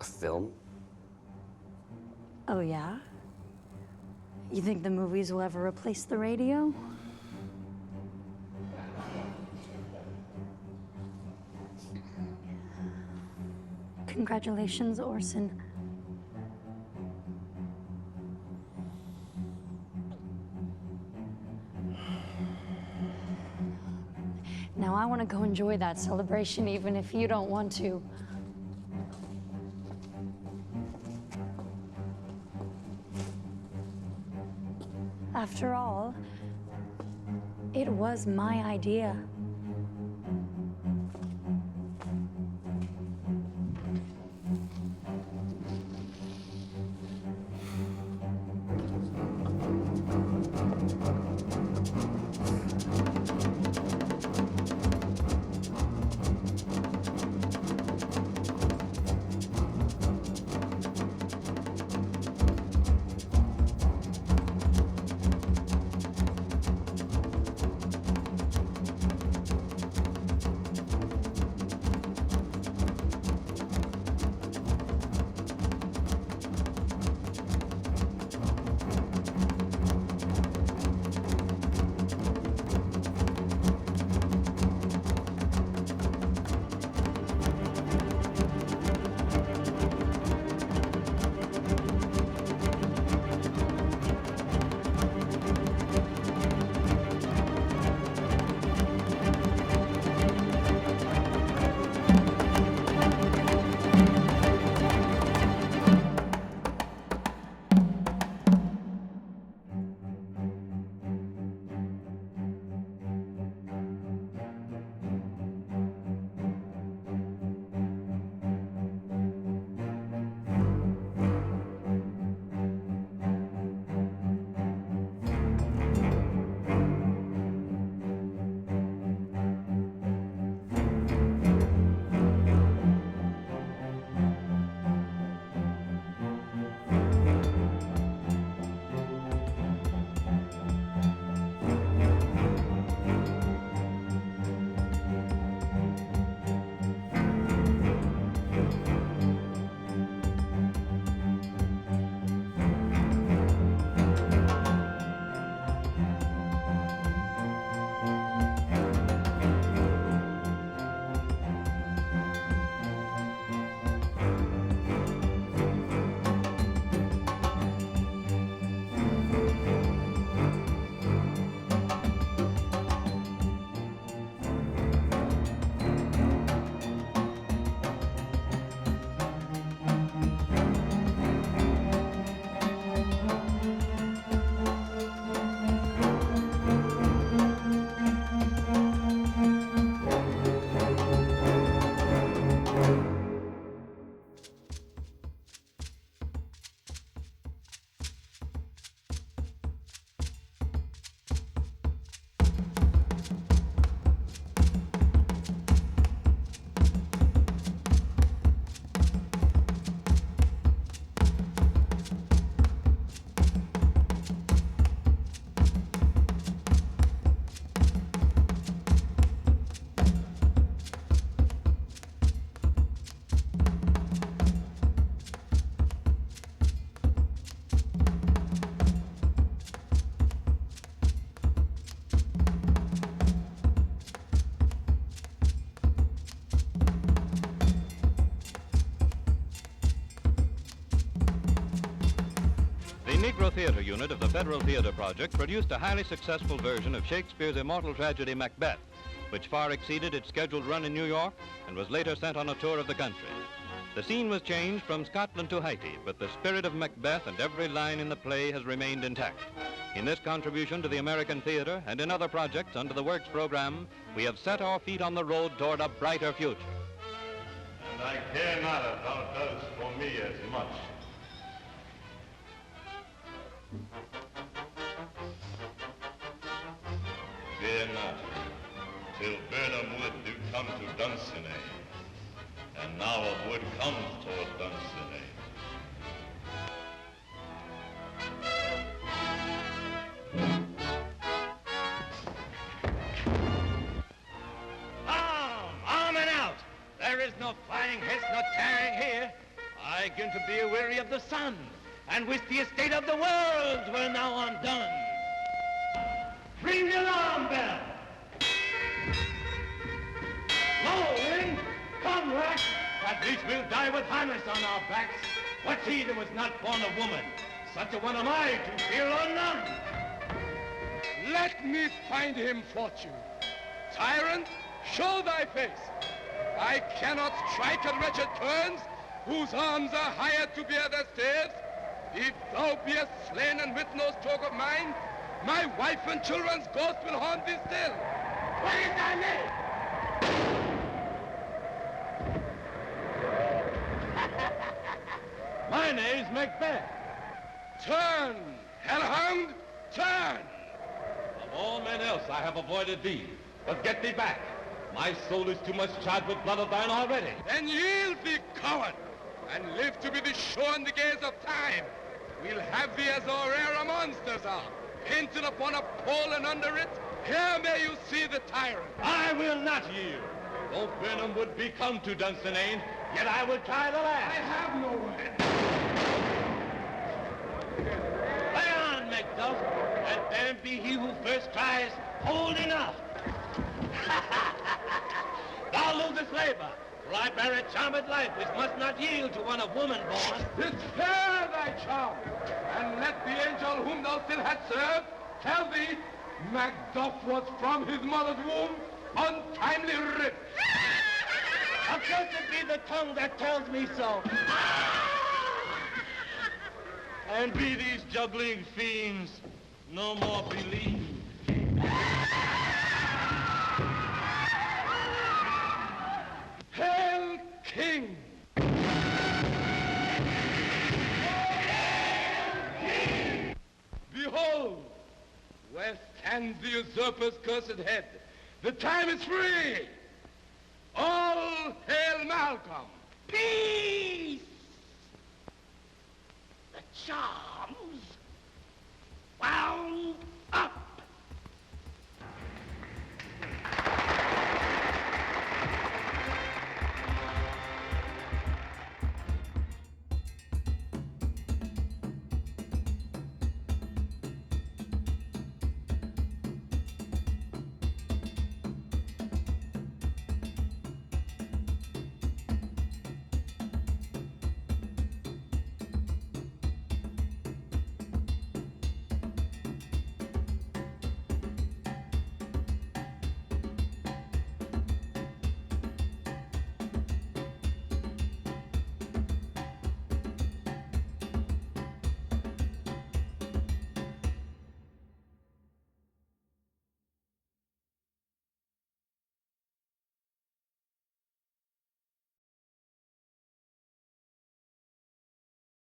[SPEAKER 8] A film?
[SPEAKER 7] Oh, yeah? You think the movies will ever replace the radio? Congratulations, Orson. Now I want to go enjoy that celebration even if you don't want to. After all, it was my idea.
[SPEAKER 3] Allegro Theater unit of the Federal Theater Project produced a highly successful version of Shakespeare's immortal tragedy Macbeth, which far exceeded its scheduled run in New York and was later sent on a tour of the country. The scene was changed from Scotland to Haiti, but the spirit of Macbeth and every line in the play has remained intact. In this contribution to the American theater and in other projects under the Works program, we have set our feet on the road toward a brighter future.
[SPEAKER 4] And I care not if thou does for me as much. Fear not, till Birnam Wood do come to Dunsinane, and now a wood comes toward Dunsinane.
[SPEAKER 14] Arm and out! There is no flying hist nor tarrying here. I begin to be weary of the sun, and wish the estate of the world were now undone. Ring the alarm bell! Lo, wind! Come, rack! At least we'll die with harness on our backs. What's he that was not born of woman? Such a one am I to fear or none.
[SPEAKER 17] Let me find him fortune. Tyrant, show thy face. I cannot strike at wretched turns, whose arms are hired to bear their staves. If thou beest slain and with no stroke of mine, my wife and children's ghost will haunt thee still.
[SPEAKER 14] What is thy name? My name's Macbeth.
[SPEAKER 17] Turn, hellhound, turn!
[SPEAKER 14] Of all men else I have avoided thee, but get thee back. My soul is too much charged with blood of thine already.
[SPEAKER 17] Then yield thee, coward, and live to be the show and the gaze of time. We'll have thee as our rare monsters are, painted upon a pole, and under it, here may you see the tyrant.
[SPEAKER 14] I will not yield. Though Birnam would be come to Dunsinane, yet I will try the last.
[SPEAKER 17] I have no way.
[SPEAKER 14] Lay on, Macduff, and damned be he who first tries, hold enough. Thou losest labor, for I bear a charmed life which must not yield to one of woman born.
[SPEAKER 17] Spare thy charm, and let the angel whom thou still hast served tell thee Macduff was from his mother's womb untimely ripped.
[SPEAKER 14] Accursed be the tongue that tells me so. And be these juggling fiends no more believed.
[SPEAKER 17] Hail, King! Behold, where stands the usurper's cursed head. The time is free. All hail Malcolm.
[SPEAKER 14] Peace! The charm.